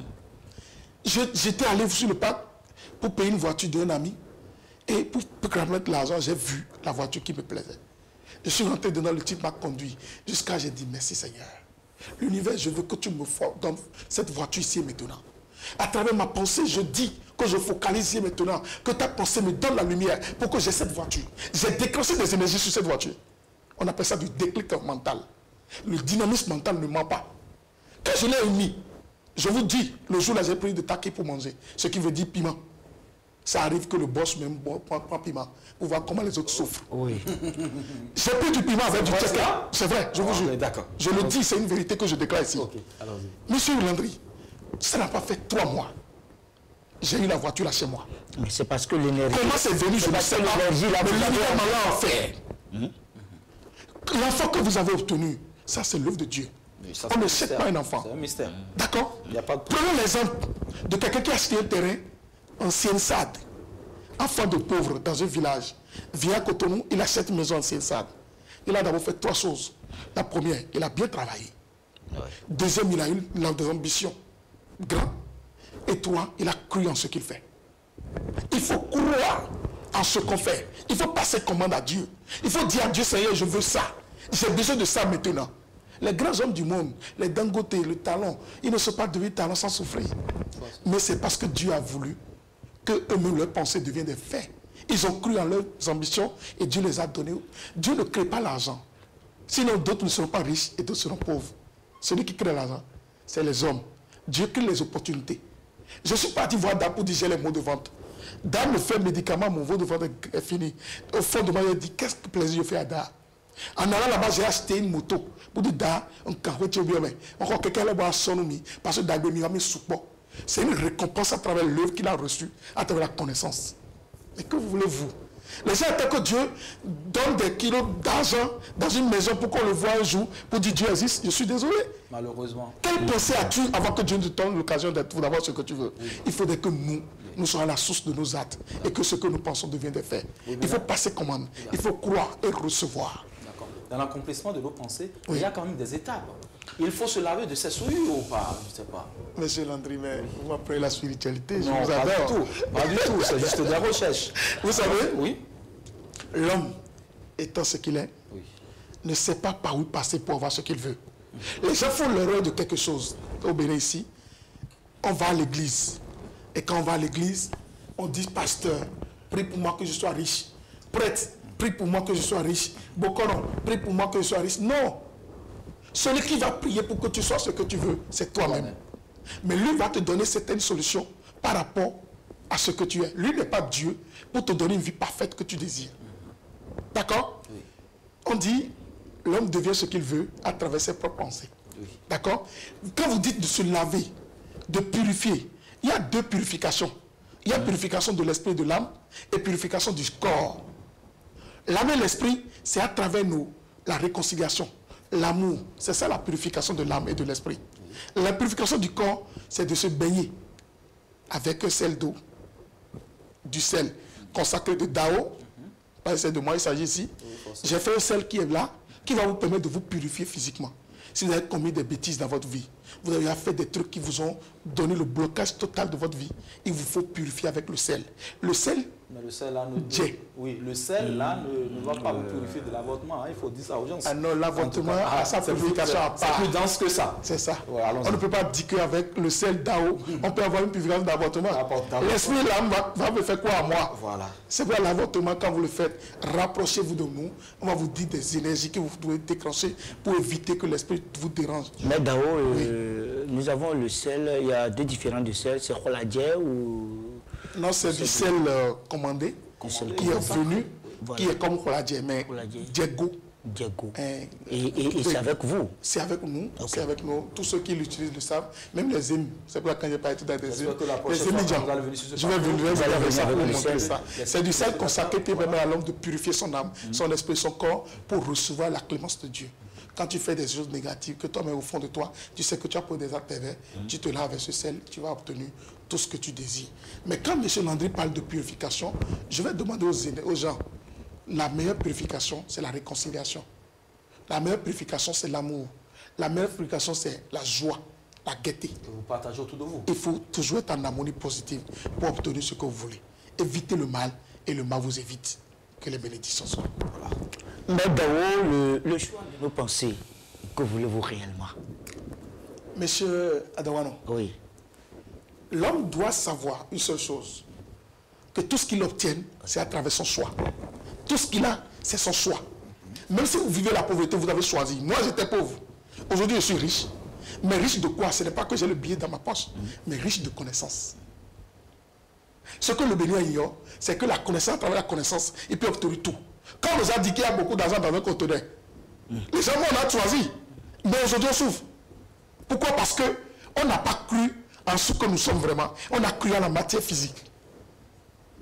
J'étais allé sur le parc pour payer une voiture d'un ami et pour mettre l'argent, j'ai vu la voiture qui me plaisait. Je suis rentré dedans, le type m'a conduit jusqu'à j'ai dit merci Seigneur. L'univers, je veux que tu me donnes cette voiture ici maintenant. À travers ma pensée, je dis que je focalise ici maintenant, que ta pensée me donne la lumière pour que j'ai cette voiture. J'ai déclenché des énergies sur cette voiture. On appelle ça du déclic mental. Le dynamisme mental ne ment pas. Quand je l'ai émis, je vous dis, le jour là, j'ai pris de taquet pour manger, ce qui veut dire piment. Ça arrive que le boss même prend piment pour voir comment les autres souffrent. Oui. J'ai pris du piment avec du taquet. C'est vrai, je vous jure. D'accord. Je le dis, c'est une vérité que je déclare ici. Ok, allons-y. Monsieur Landry, ça n'a pas fait 3 mois. J'ai eu la voiture là chez moi. Mais c'est parce que l'énergie... Comment c'est venu, je ne sais pas. L'énergie, là, Mais vous l'univers avez... m'a l'a offert. L'enfant que vous avez obtenu, ça c'est l'œuvre de Dieu. Ça, on ne sait pas un enfant. C'est un mystère. D'accord? Il n'y a pas de... Prenons l'exemple de quelqu'un qui a acheté un terrain en Siensade. Enfant de pauvre dans un village. Vient à Cotonou, il achète une maison en Siensade. Il a d'abord fait 3 choses. La première, il a bien travaillé. Ouais. Deuxième, il a eu des ambitions grandes. Et 3, il a cru en ce qu'il fait. Il faut croire en ce qu'on fait. Il faut passer commande à Dieu. Il faut dire à Dieu, Seigneur, je veux ça. J'ai besoin de ça maintenant. Les grands hommes du monde, les Dangote, le talent, ils ne sont pas devenus talents sans souffrir. Mais c'est parce que Dieu a voulu que eux-mêmes, leurs pensées deviennent des faits. Ils ont cru en leurs ambitions et Dieu les a donnés. Dieu ne crée pas l'argent. Sinon, d'autres ne seront pas riches et d'autres seront pauvres. Celui qui crée l'argent, c'est les hommes. Dieu crée les opportunités. Je suis parti voir Dame pour dire j'ai les mots de vente. Dame me fait médicament, mon mot de vente est fini. Au fond de moi, il dit qu'est-ce que plaisir je fais à Dame. En allant là-bas, j'ai acheté une moto pour dire Dame, on carreau bien, mais encore quelqu'un là-bas son ami parce que Dame m'a mis sous port. C'est une récompense à travers l'œuvre qu'il a reçue, à travers la connaissance. Mais que voulez-vous? Les gens attendent que Dieu donne des kilos d'argent dans une maison pour qu'on le voit un jour, pour dire Dieu existe. Je suis désolé. Malheureusement. Quelle pensée as-tu avant que Dieu ne te donne l'occasion d'avoir ce que tu veux? Il faudrait que nous soyons la source de nos actes et que ce que nous pensons devienne des faits. Il faut passer commande. Il faut croire et recevoir. D'accord. Dans l'accomplissement de nos pensées, il y a quand même des étapes. Il faut se laver de ses souillures ou pas? Je ne sais pas. Monsieur Landry, mais vous m'apprenez la spiritualité. Je non, vous pas adore. du tout. Pas du tout. C'est juste des recherches. Vous savez, oui. L'homme, étant ce qu'il est, Oui. ne sait pas par où passer pour avoir ce qu'il veut. Les gens font l'erreur de quelque chose. Au Bénin ici, on va à l'église. Et quand on va à l'église, on dit, pasteur, prie pour moi que je sois riche. Prêtre, prie pour moi que je sois riche. Bokono, prie pour moi que je sois riche. Non. Celui qui va prier pour que tu sois ce que tu veux, c'est toi-même. Mais lui va te donner certaines solutions par rapport à ce que tu es. Lui n'est pas Dieu pour te donner une vie parfaite que tu désires. D'accord? Oui. On dit, l'homme devient ce qu'il veut à travers ses propres pensées. Oui. D'accord? Quand vous dites de se laver, de purifier, il y a deux purifications. Il y a purification de l'esprit et de l'âme et purification du corps. L'âme et l'esprit, c'est à travers nous, la réconciliation, l'amour. C'est ça la purification de l'âme et de l'esprit. La purification du corps, c'est de se baigner avec un sel d'eau, du sel consacré de Dao. Pas c'est de moi, il s'agit ici. J'ai fait un sel qui est là, qui va vous permettre de vous purifier physiquement. Si vous avez commis des bêtises dans votre vie, vous avez fait des trucs qui vous ont donné le blocage total de votre vie, il vous faut purifier avec le sel. Le sel, mais le sel là oui, le sel là ne va pas vous purifier de l'avortement, hein, il faut dire ça aux gens. Ah non, l'avortement a sa purification à part. C'est plus dense que ça. C'est ça. Ouais, on ne peut pas dire qu'avec le sel d'Ao, on peut avoir une purification d'avortement. L'esprit l'âme va me faire quoi à moi? Voilà. C'est pour l'avortement, quand vous le faites, rapprochez-vous de nous. On va vous dire des énergies que vous devez déclencher pour éviter que l'esprit vous dérange. Mais Dao, nous avons le sel, il y a deux différents de sel, c'est Kholadje ou... Non, c'est du sel commandé, qui est venu, voilà. Qui est comme Kholadje, mais Diego. Diego. Et c'est avec vous? C'est avec nous, okay. C'est avec nous. Tous ceux qui l'utilisent le savent, même les émis. C'est pour ça que quand j'ai pas été dans des émis, je vais venir avec ça pour montrer ça. C'est du sel consacré qui permet à l'homme de purifier son âme, son esprit, son corps, pour recevoir la clémence de Dieu. Quand tu fais des choses négatives, que toi-même au fond de toi, tu sais que tu as pour des actes pervers, tu te laves avec ce sel, tu vas obtenir tout ce que tu désires. Mais quand M. Landry parle de purification, je vais demander aux gens, la meilleure purification, c'est la réconciliation. La meilleure purification, c'est l'amour. La meilleure purification, c'est la joie, la gaieté. Vous partagez autour de vous. Il faut toujours être en harmonie positive pour obtenir ce que vous voulez. Évitez le mal et le mal vous évite. Que les bénédictions soient. Voilà. Mais Dao, le choix de nos pensées, que voulez-vous réellement? Monsieur Adawano, oui. L'homme doit savoir une seule chose, que tout ce qu'il obtient, c'est à travers son choix. Tout ce qu'il a, c'est son choix. Même si vous vivez la pauvreté, vous avez choisi. Moi, j'étais pauvre. Aujourd'hui, je suis riche. Mais riche de quoi? Ce n'est pas que j'ai le billet dans ma poche, mais riche de connaissances. Ce que le béni ignore, c'est que la connaissance, à travers la connaissance, il peut obtenir tout. Quand on nous a dit qu'il y a beaucoup d'argent dans un conteneur, les gens, on a choisi. Mais aujourd'hui, on souffre. Pourquoi? Parce qu'on n'a pas cru en ce que nous sommes vraiment. On a cru en la matière physique.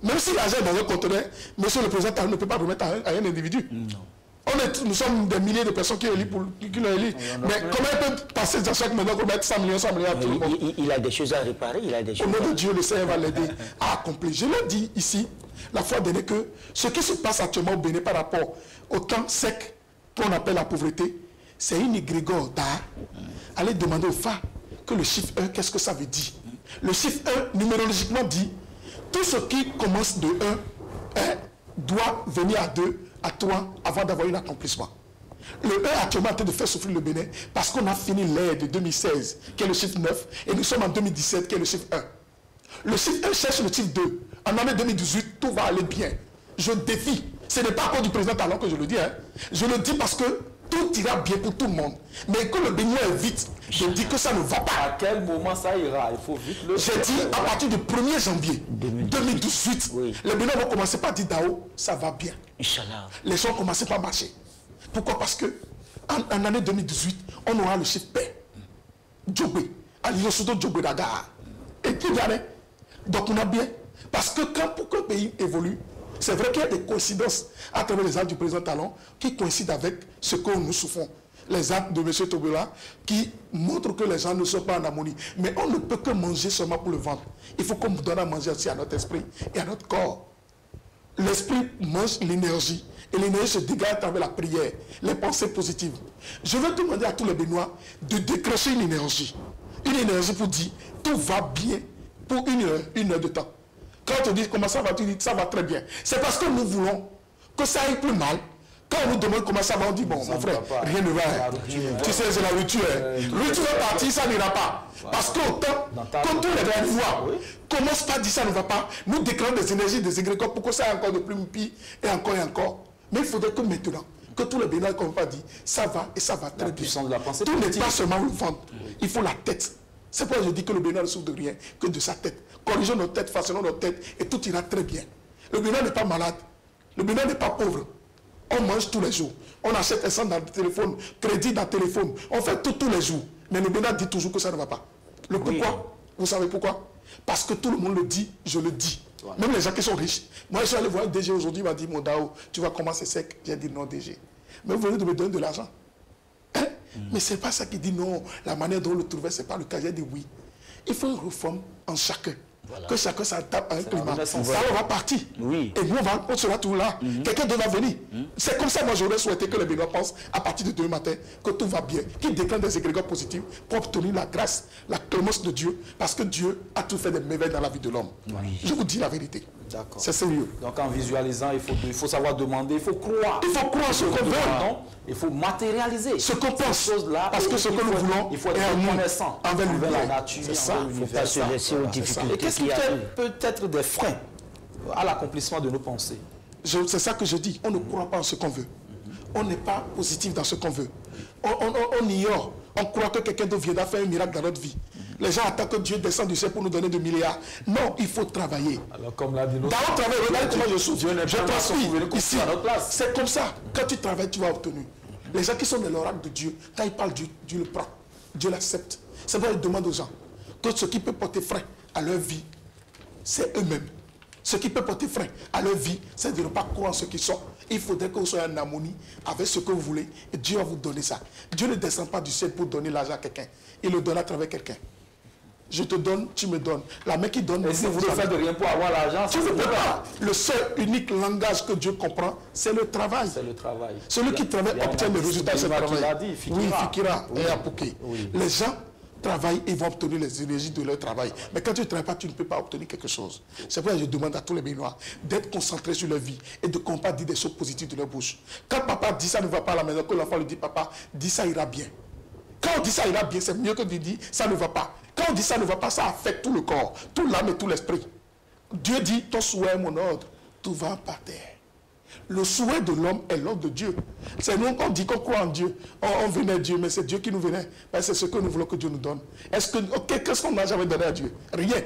Même si l'argent est dans un conteneur, monsieur le président ne peut pas remettre à un individu. Non. Nous sommes des milliers de personnes qui l'ont élu. Mais comment il peut passer dans chaque maison pour mettre 100 millions à tout le monde? Il a des choses à réparer. Au nom de Dieu, le Seigneur va l'aider à accomplir. Je l'ai dit ici, la fois dernière, que ce qui se passe actuellement au Bénin par rapport au temps sec qu'on appelle la pauvreté, c'est une égrégore d'art. Allez demander aux femmes que le chiffre 1, qu'est-ce que ça veut dire? Le chiffre 1, numérologiquement, dit tout ce qui commence de 1 doit venir à 2, à 3, avant d'avoir un accomplissement. Le 1 actuellement est en train de faire souffrir le Bénin parce qu'on a fini l'ère de 2016, qui est le chiffre 9, et nous sommes en 2017, qui est le chiffre 1. Le chiffre 1 cherche le chiffre 2. En année 2018, tout va aller bien. Je défie. Ce n'est pas encore du président Talon que je le dis. Hein. Je le dis parce que tout ira bien pour tout le monde. Mais que le Bénin est vite, je dis que ça ne va pas. À quel moment ça ira? Il faut vite le... J'ai dit à partir du 1er janvier 2018, oui. Les Bénins vont commencer par dire Dao, ça va bien. Inch'Allah. Les gens vont commencer par marcher. Pourquoi? Parce que en année 2018, on aura le chiffre P. Djobé. Aliyosudo Djobé Daga. Et qui vient? Donc on a bien. Parce que pour que le pays évolue, c'est vrai qu'il y a des coïncidences à travers les actes du président Talon qui coïncident avec ce que nous souffrons. Les actes de M. Tobela qui montrent que les gens ne sont pas en harmonie. Mais on ne peut que manger seulement pour le ventre. Il faut qu'on nous donne à manger aussi à notre esprit et à notre corps. L'esprit mange l'énergie. Et l'énergie se dégage à travers la prière, les pensées positives. Je veux demander à tous les Béninois de décrocher une énergie. Une énergie pour dire tout va bien pour une heure de temps. Quand on te dit comment ça va, tu dis ça va très bien. C'est parce que nous voulons que ça aille plus mal. Quand on nous demande comment ça va, on dit bon, mon frère, rien ne va. Tu sais, c'est la rupture. Rupture est partie, ça n'ira pas. Parce qu'autant, quand tous les Béninois commencent pas à dire ça ne va pas, nous déclarons des énergies, des égrégores pour que ça aille encore de plus pire et encore et encore. Mais il faudrait que maintenant, que tous les Béninois, comme on va dire, ça va et ça va très bien. De la pensée tout n'est politique. pas seulement le ventre. Il faut la tête. C'est pourquoi je dis que le Bénin ne souffre de rien que de sa tête. Corrigeons nos têtes, façonnons nos têtes et tout ira très bien. Le Bénin n'est pas malade. Le Bénin n'est pas pauvre. On mange tous les jours. On achète essence dans le téléphone, crédit dans le téléphone. On fait tout tous les jours. Mais le Bénin dit toujours que ça ne va pas. Le pourquoi? Vous savez pourquoi? Parce que tout le monde le dit, je le dis. Ouais. Même les gens qui sont riches. Moi, je suis allé voir un DG aujourd'hui, il m'a dit, mon Dao, tu vois comment c'est sec? J'ai dit non, DG. Mais vous venez de me donner de l'argent. Hein? Mais ce n'est pas ça qui dit non. La manière dont on le trouvait, ce n'est pas le cas. J'ai dit oui. Il faut une réforme en chacun. Voilà. Que chacun s'adapte à un climat. Ça, on va partir. Oui. Et nous, on sera tout là. Quelqu'un doit venir. C'est comme ça, moi, j'aurais souhaité que les Béninois pensent, à partir de demain matin, que tout va bien. Qu'ils déclenchent des égrégores positifs pour obtenir la grâce, la clémence de Dieu. Parce que Dieu a tout fait de merveilles dans la vie de l'homme. Oui. Je vous dis la vérité. D'accord. C'est sérieux. Donc, en visualisant, il faut savoir demander, il faut croire. Il faut croire ce qu'on veut. Il faut matérialiser ce qu'on pense. Parce que ce que nous voulons, il faut être reconnaissant envers la nature. C'est ça. Il ne faut pas se laisser aux difficultés. Et qu'est-ce qui peut être des freins à l'accomplissement de nos pensées? C'est ça que je dis. On ne croit pas en ce qu'on veut. On n'est pas positif dans ce qu'on veut. On ignore. On croit que quelqu'un d'autre viendra faire un miracle dans notre vie. Les gens attendent que Dieu descende du ciel pour nous donner des milliards. Non, il faut travailler. Alors, comme l'a dit l'autre, dans le travail, regarde comment je souffre. Je transpire ici. C'est comme ça. Quand tu travailles, tu vas obtenir. Les gens qui sont de l'oracle de Dieu, quand ils parlent, Dieu le prend. Dieu l'accepte. C'est pourquoi il demande aux gens que ce qui peut porter frein à leur vie, c'est eux-mêmes. Ce qui peut porter frein à leur vie, c'est de ne pas croire en ce qu'ils sont. Il faudrait que vous soyez en harmonie avec ce que vous voulez et Dieu va vous donner ça. Dieu ne descend pas du ciel pour donner l'argent à quelqu'un. Il le donne à travers quelqu'un. Je te donne, tu me donnes. La main qui donne... Et si vous ne faites rien pour avoir l'argent, tu ne peux pas. Le seul, unique langage que Dieu comprend, c'est le travail. C'est le travail. Celui qui travaille obtient le résultat de ce travail. Oui, Fikira et Apouké. Les gens travaillent et vont obtenir les énergies de leur travail. Mais quand tu ne travailles pas, tu ne peux pas obtenir quelque chose. C'est pourquoi je demande à tous les Béninois d'être concentrés sur leur vie et de ne pas dire des choses positives de leur bouche. Quand papa dit ça ne va pas à la maison, que l'enfant lui dit papa, dis ça ira bien. Quand on dit ça ira bien, c'est mieux que de dire ça ne va pas. Quand on dit ça ne va pas, ça affecte tout le corps, tout l'âme et tout l'esprit. Dieu dit, ton souhait est mon ordre, tout va par terre. Le souhait de l'homme est l'ordre de Dieu. C'est nous qu'on dit qu'on croit en Dieu. On venait à Dieu, mais c'est Dieu qui nous venait. C'est ce que nous voulons que Dieu nous donne. Qu'est-ce qu'on n'a jamais donné à Dieu? Rien.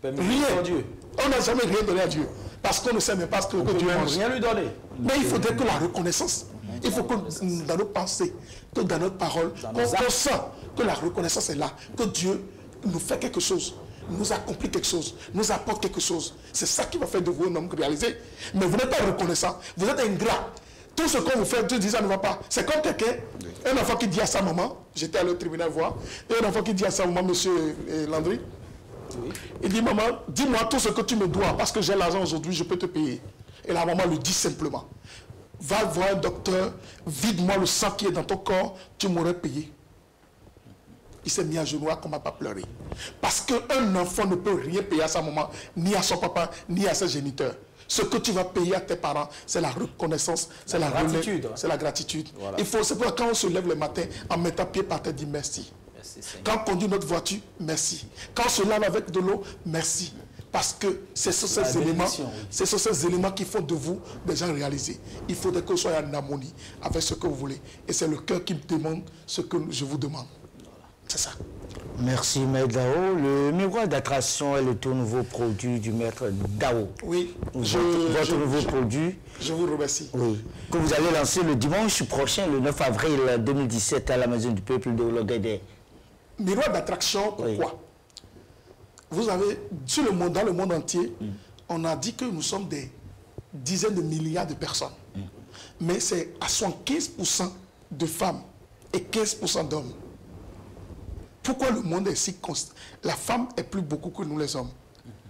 Rien. Dieu. On n'a jamais rien donné à Dieu. Parce qu'on ne sait même pas ce que Dieu aime. Rien lui donner. Mais il faudrait que la reconnaissance, il faut que dans nos pensées, que dans notre parole, on sent que la reconnaissance est là, que Dieu nous fait quelque chose, nous accomplit quelque chose, nous apporte quelque chose. C'est ça qui va faire de vous un homme réalisé. Mais vous n'êtes pas reconnaissant, vous êtes ingrat. Tout ce qu'on vous fait, Dieu dit ça ne va pas. C'est comme quelqu'un, un enfant qui dit à sa maman, j'étais allé au tribunal voir, et un enfant qui dit à sa maman, monsieur Landry, il dit, maman, dis-moi tout ce que tu me dois, parce que j'ai l'argent aujourd'hui, je peux te payer. Et la maman lui dit simplement, va voir un docteur, vide-moi le sang qui est dans ton corps, tu m'aurais payé. Il s'est mis à genoux, comme à pas pleurer. Parce qu'un enfant ne peut rien payer à sa maman, ni à son papa, ni à ses géniteurs. Ce que tu vas payer à tes parents, c'est la reconnaissance, c'est la gratitude. C'est la gratitude. Voilà. C'est pour quand on se lève le matin, en mettant pied par terre, dit merci. Merci, quand on conduit notre voiture, merci. Quand on se lave avec de l'eau, merci. Parce que c'est sur ces éléments qui font de vous des gens réalisés. Il faudrait que vous soyez en harmonie avec ce que vous voulez. Et c'est le cœur qui me demande ce que je vous demande. C'est ça. Merci, Maître Dao. Le miroir d'attraction est le tout nouveau produit du Maître Dao. Oui. Votre nouveau produit. Je vous remercie. Oui. Que vous allez lancer le dimanche prochain, le 9 avril 2017, à la Maison du Peuple de Olodede. Miroir d'attraction, pourquoi? Oui. Vous avez, dans le monde entier, on a dit que nous sommes des dizaines de milliards de personnes. Mais c'est à 75% de femmes et 15% d'hommes. Pourquoi le monde est si constant? La femme est plus beaucoup que nous les hommes.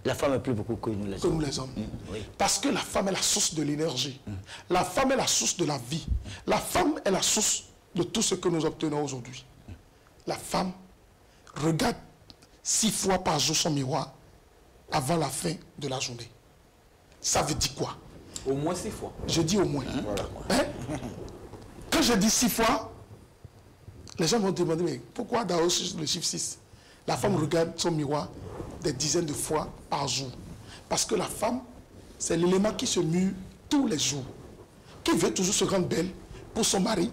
La femme est plus beaucoup que nous les hommes. Oui. Parce que la femme est la source de l'énergie. La femme est la source de la vie. La femme est la source de tout ce que nous obtenons aujourd'hui. La femme regarde 6 fois par jour son miroir avant la fin de la journée. Ça veut dire quoi? Au moins 6 fois. Je dis au moins. Voilà. Quand je dis 6 fois, les gens vont demander, mais pourquoi dans le chiffre 6? La femme regarde son miroir des dizaines de fois par jour. Parce que la femme, c'est l'élément qui se mue tous les jours, qui veut toujours se rendre belle pour son mari,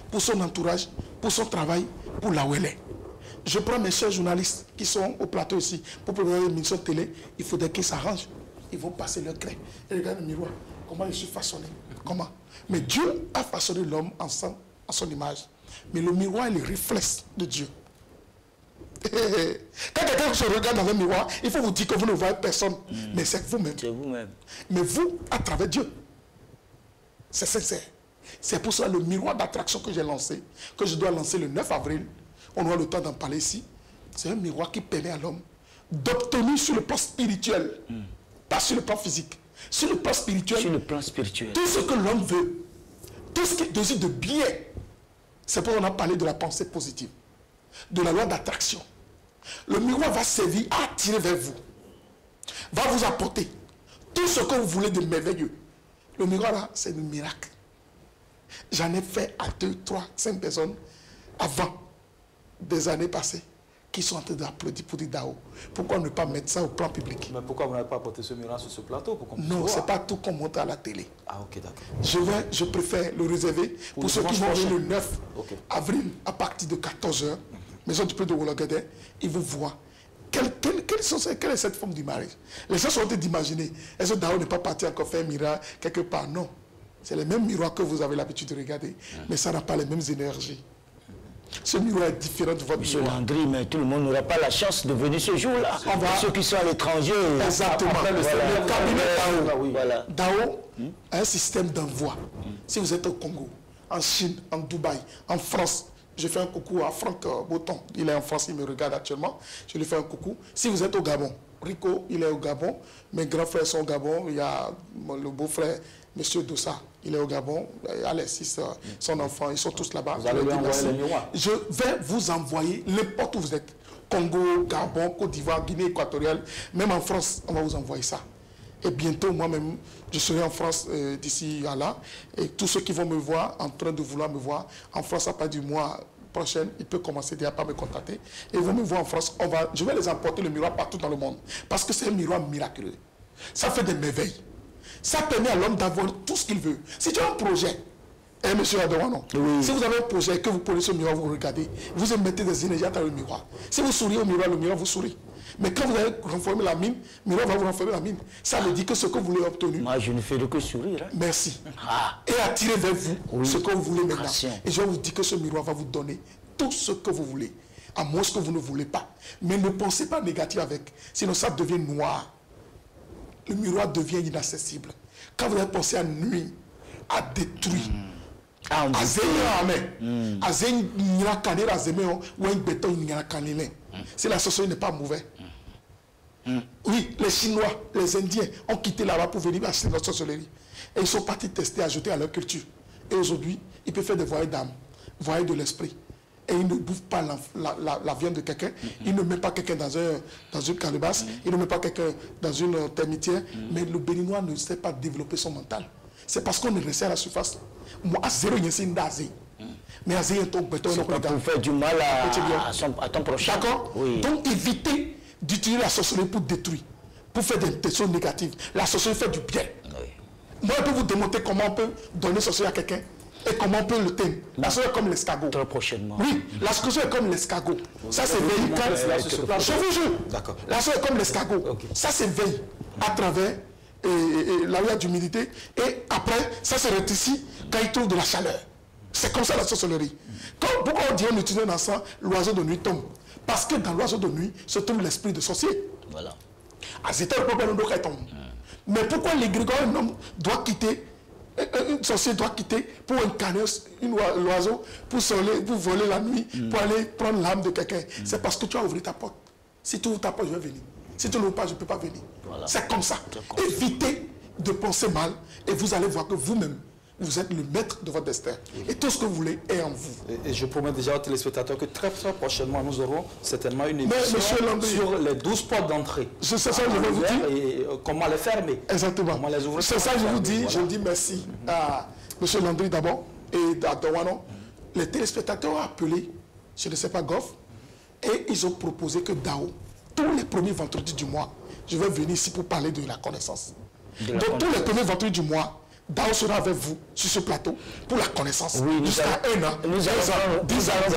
pour son entourage, pour son travail, pour là où elle est. Je prends mes chers journalistes qui sont au plateau ici pour préparer une émission de télé. Il faudrait qu'ils s'arrangent. Ils vont passer leur craie. Et regarde le miroir. Comment je suis façonné. Comment? Mais Dieu a façonné l'homme en son image. Mais le miroir est le réflexe de Dieu. Quand quelqu'un se regarde dans un miroir, il faut vous dire que vous ne voyez personne. Mais c'est vous-même. C'est vous-même. Mais vous, à travers Dieu. C'est sincère. C'est pour ça le miroir d'attraction que j'ai lancé, que je dois lancer le 9 avril. On aura le temps d'en parler ici. C'est un miroir qui permet à l'homme d'obtenir sur le plan spirituel, pas sur le plan physique, sur le plan spirituel, Sur le plan spirituel. tout ce que l'homme veut, tout ce qu'il désire de bien. C'est pourquoi on a parlé de la pensée positive, de la loi d'attraction. Le miroir va servir à attirer vers vous, va vous apporter tout ce que vous voulez de merveilleux. Le miroir là, c'est un miracle. J'en ai fait à 2, 3, 5 personnes avant des années passées qui sont en train d'applaudir pour dire Dao. Pourquoi ne pas mettre ça au plan public? Mais pourquoi vous n'avez pas apporté ce miroir sur ce plateau pour qu'on puisse Non, voir? ce n'est pas tout qu'on monte à la télé. Ah, ok, d'accord. Je préfère le réserver pour ceux qui vont venir le 9 avril à partir de 14h. Maison du peuple de Wologadé, ils vont voir quelle est cette forme du mariage. Les gens sont en train d'imaginer, est-ce que Dao n'est pas parti encore faire un miracle quelque part? Non. C'est les mêmes miroirs que vous avez l'habitude de regarder, mais ça n'a pas les mêmes énergies. Ce miroir est différent de votre Monsieur miroir. Landry, mais tout le monde n'aura pas la chance de venir ce jour-là. Ceux qui sont à l'étranger. Exactement. Le cabinet Dao. Voilà. Dao a un système d'envoi. Si vous êtes au Congo, en Chine, en Dubaï, en France, je fais un coucou à Franck Botton. Il est en France, il me regarde actuellement. Je lui fais un coucou. Si vous êtes au Gabon, Rico, il est au Gabon. Mes grands frères sont au Gabon. Il y a le beau-frère, M. Dossa, il est au Gabon. Alexis, son enfant, ils sont tous là-bas. Vous allez lui envoyer le miroir. Je vais vous envoyer n'importe où vous êtes. Congo, Gabon, Côte d'Ivoire, Guinée équatoriale. Même en France, on va vous envoyer ça. Et bientôt, moi-même, je serai en France d'ici à là. Et tous ceux qui vont me voir, en train de vouloir me voir, en France, à partir du mois prochain, ils peuvent commencer déjà par me contacter. Et ils vont me voir en France. Je vais les emporter le miroir partout dans le monde. Parce que c'est un miroir miraculeux. Ça fait des merveilles. Ça permet à l'homme d'avoir tout ce qu'il veut. Si tu as un projet, monsieur Adouano, si vous avez un projet et que vous prenez ce miroir, vous regardez, vous mettez des énergies dans le miroir. Si vous souriez au miroir, le miroir vous sourit. Mais quand vous allez renformer la mine, le miroir va vous renformer la mine. Ça veut dire que ce que vous voulez obtenir. Moi, je ne fais que sourire. Hein. Merci. Et attirer vers vous ce que vous voulez maintenant. Et je vais vous dire que ce miroir va vous donner tout ce que vous voulez. À moins ce que vous ne voulez pas. Mais ne pensez pas négatif avec. Sinon, ça devient noir. Le miroir devient inaccessible. Quand vous allez penser à nuire, à détruire, à si la sorcellerie n'est pas mauvaise. Oui, les Chinois, les Indiens ont quitté là-bas pour venir acheter notre sorcellerie. Et ils sont partis tester, ajouter à leur culture. Et aujourd'hui, ils peuvent faire des voyages d'âme, voyages de l'esprit. Et ils ne bouffent pas la viande de quelqu'un. Ils ne mettent pas quelqu'un dans une calebasse. Ils ne mettent pas quelqu'un dans une termitière. Mais le Béninois ne sait pas développer son mental. C'est parce qu'on est resté à la surface. Moi, à zéro, il y a une d'Azé. Mais Azé est ton béton. C'est pas pour faire du mal à ton prochain. D'accord. Donc, évitez d'utiliser la sorcellerie pour détruire, pour faire des intentions négatives. La sorcellerie fait du bien. Moi, je peux vous démontrer comment on peut donner sorcellerie à quelqu'un et comment on peut le tenir. La sorcellerie est comme l'escargot. Très prochainement. Oui, la sorcellerie est comme l'escargot. Ça, c'est veille. Je vous jure. D'accord. La sorcellerie est comme l'escargot. Ça, c'est veille à travers la loi d'humidité. Et après, ça se rétrécit quand il trouve de la chaleur. C'est comme ça la sorcellerie. Pourquoi on dit on utilise un encens, l'oiseau de nuit tombe? Parce que dans l'oiseau de nuit se trouve l'esprit de sorcier. Voilà. Mais pourquoi les Grégoires, un homme doit quitter, un sorcier doit quitter pour incarner l'oiseau, pour voler la nuit, pour aller prendre l'âme de quelqu'un? C'est parce que tu as ouvert ta porte. Si tu ouvres ta porte, je vais venir. Si tu n'ouvres pas, je ne peux pas venir. Voilà. C'est comme ça. Évitez de penser mal et vous allez voir que vous-même, vous êtes le maître de votre destin. Et tout ce que vous voulez est en vous. Et je promets déjà aux téléspectateurs que très prochainement, nous aurons certainement une émission sur les 12 portes d'entrée. C'est ça que je vais vous dire. Et comment les fermer. Exactement. C'est ça que je vous dis. Je dis merci à M. Landry d'abord et à Dawano. Les téléspectateurs ont appelé, je ne sais pas, Goff, et ils ont proposé que Dao, tous les premiers vendredis du mois, je vais venir ici pour parler de la connaissance. Donc tous les premiers vendredis du mois, Dao sera avec vous sur ce plateau pour la connaissance. Oui, jusqu'à 1 an, nous allons 10 ans, avec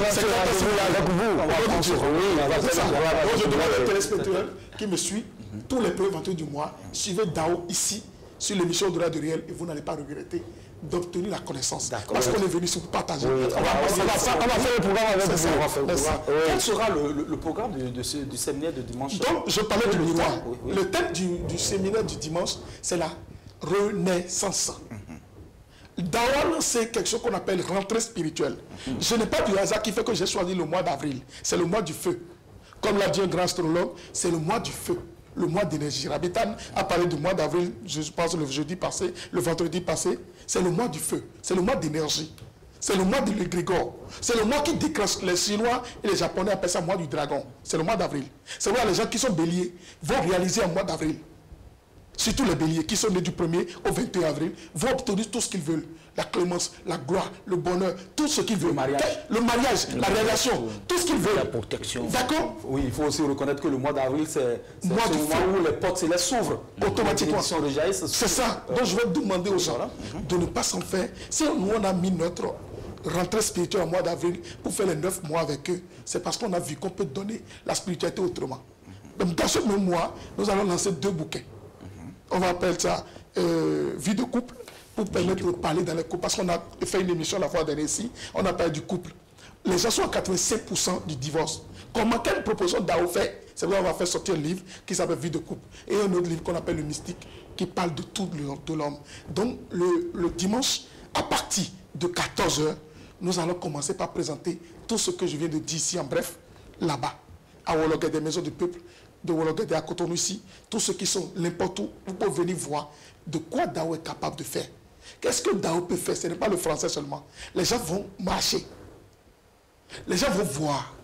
vous. Donc je demande aux téléspectateurs qui me suivent, tous les premiers vendredis du mois, suivez Dao ici, sur l'émission Au-delà du réel, et vous n'allez pas regretter d'obtenir la connaissance. Parce qu'on est venu ici pour partager. Oui, on va faire le programme avec vous. Quel sera le programme du séminaire de dimanche? Donc, je parlais du miroir. Le thème du séminaire du dimanche, c'est la renaissance. Dao, c'est quelque chose qu'on appelle rentrée spirituelle. Ce n'est pas du hasard qui fait que j'ai choisi le mois d'avril. C'est le mois du feu. Comme l'a dit un grand astrologue, c'est le mois du feu. Le mois d'énergie. Rabitan a parlé du mois d'avril, je pense le jeudi passé, le vendredi passé. C'est le mois du feu. C'est le mois d'énergie. C'est le mois de l'égrégore. C'est le mois qui déclenche. Les Chinois et les Japonais appellent ça le mois du dragon. C'est le mois d'avril. C'est là les gens qui sont béliers vont réaliser un mois d'avril. Surtout les béliers qui sont nés du 1er au 21 avril vont obtenir tout ce qu'ils veulent. La clémence, la gloire, le bonheur, tout ce qu'ils veulent. Le mariage, la réalisation, tout ce qu'ils veulent. La protection. D'accord? Oui, il faut aussi reconnaître que le mois d'avril, c'est le moment où les portes célestes s'ouvrent. Automatiquement. C'est ça. Donc je vais demander aux gens de ne pas s'en faire. Si nous on a mis notre rentrée spirituelle au mois d'avril pour faire les 9 mois avec eux, c'est parce qu'on a vu qu'on peut donner la spiritualité autrement. Donc, dans ce même mois, nous allons lancer 2 bouquets. On va appeler ça vie de couple pour permettre de parler dans les couples. Parce qu'on a fait une émission la fois dernière ici, on a parlé du couple. Les gens sont à 85% du divorce. Comment, quelle proposition Dao fait? C'est vrai, on va faire sortir un livre qui s'appelle Vie de couple. Et un autre livre qu'on appelle Le Mystique, qui parle de tout de l'homme. Donc, le dimanche, à partir de 14h, nous allons commencer par présenter tout ce que je viens de dire ici, en bref, là-bas, à Wologué des maisons du peuple, de Wologué à Cotonou ici, tous ceux qui sont n'importe où, vous pouvez venir voir de quoi Dao est capable de faire. Qu'est-ce que Dao peut faire? Ce n'est pas le français seulement. Les gens vont marcher. Les gens vont voir.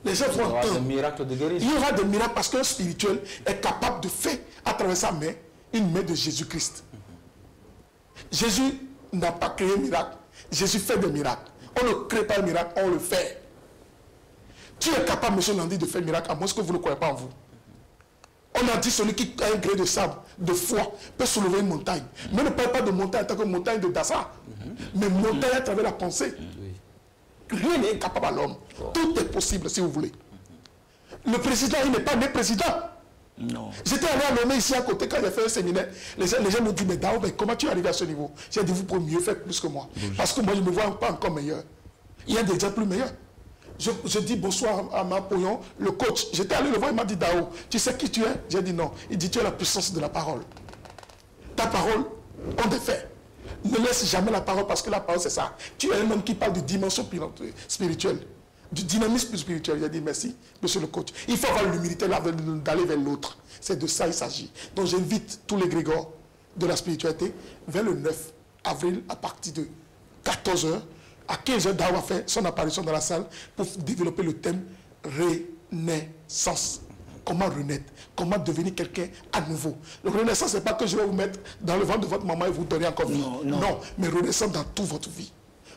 Les gens vont entendre. Il y aura des miracles de guérison. Il y aura des miracles parce qu'un spirituel est capable de faire à travers sa main une main de Jésus-Christ. Jésus n'a pas créé un miracle. Jésus fait des miracles. On ne crée pas un miracle, on le fait. Tu es capable, M. Nandi, de faire un miracle, à moins que vous ne croyez pas en vous. On a dit celui qui a un grain de sable, de foi, peut soulever une montagne. Mais ne parle pas de montagne en tant que montagne de Dassa. Mais montagne à travers la pensée. Rien n'est incapable à l'homme. Tout est possible si vous voulez. Le président, il n'est pas né président. Non. J'étais allé à Lomé ici à côté quand j'ai fait un séminaire. Les gens m'ont dit, mais Dao, comment tu es arrivé à ce niveau? J'ai dit, vous pouvez mieux faire plus que moi. Parce que moi, je ne me vois pas encore meilleur. Il y a des gens plus meilleurs. Je dis bonsoir à Napoléon, le coach. J'étais allé le voir, il m'a dit, Dao, tu sais qui tu es? J'ai dit non. Il dit, tu as la puissance de la parole. Ta parole, on te fait. Ne laisse jamais la parole parce que la parole, c'est ça. Tu es un homme qui parle de dimension spirituelle, du dynamisme spirituel. J'ai dit merci, monsieur le coach. Il faut avoir l'humilité d'aller vers l'autre. C'est de ça il s'agit. Donc j'invite tous les grégores de la spiritualité vers le 9 avril à partir de 14h. À 15h, Dao a fait son apparition dans la salle pour développer le thème renaissance. Comment renaître? Comment devenir quelqu'un à nouveau? Le renaissance, ce n'est pas que je vais vous mettre dans le ventre de votre maman et vous donner encore vie. Non, mais renaissance dans toute votre vie,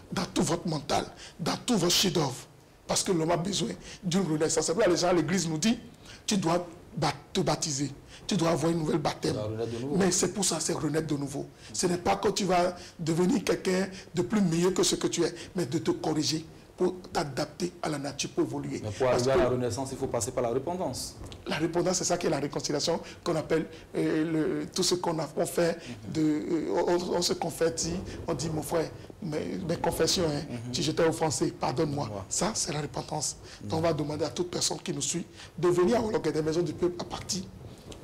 dans tout votre mental, dans tout votre chef-d'œuvre. Parce que l'homme a besoin d'une renaissance. C'est pour ça que les gens à l'église nous disent, tu dois te baptiser. Tu dois avoir une nouvelle baptême. Mais c'est pour ça, c'est renaître de nouveau. Ce n'est pas que tu vas devenir quelqu'un de plus meilleur que ce que tu es, mais de te corriger pour t'adapter à la nature, pour évoluer. Mais pour arriver à la renaissance, il faut passer par la repentance. La repentance, c'est ça qui est la réconciliation, qu'on appelle tout ce qu'on fait, on se convertit, on dit, mon frère, mes confessions, si j'étais offensé, pardonne-moi. Ça, c'est la repentance. Donc on va demander à toute personne qui nous suit de venir au Logué des maisons du peuple à partir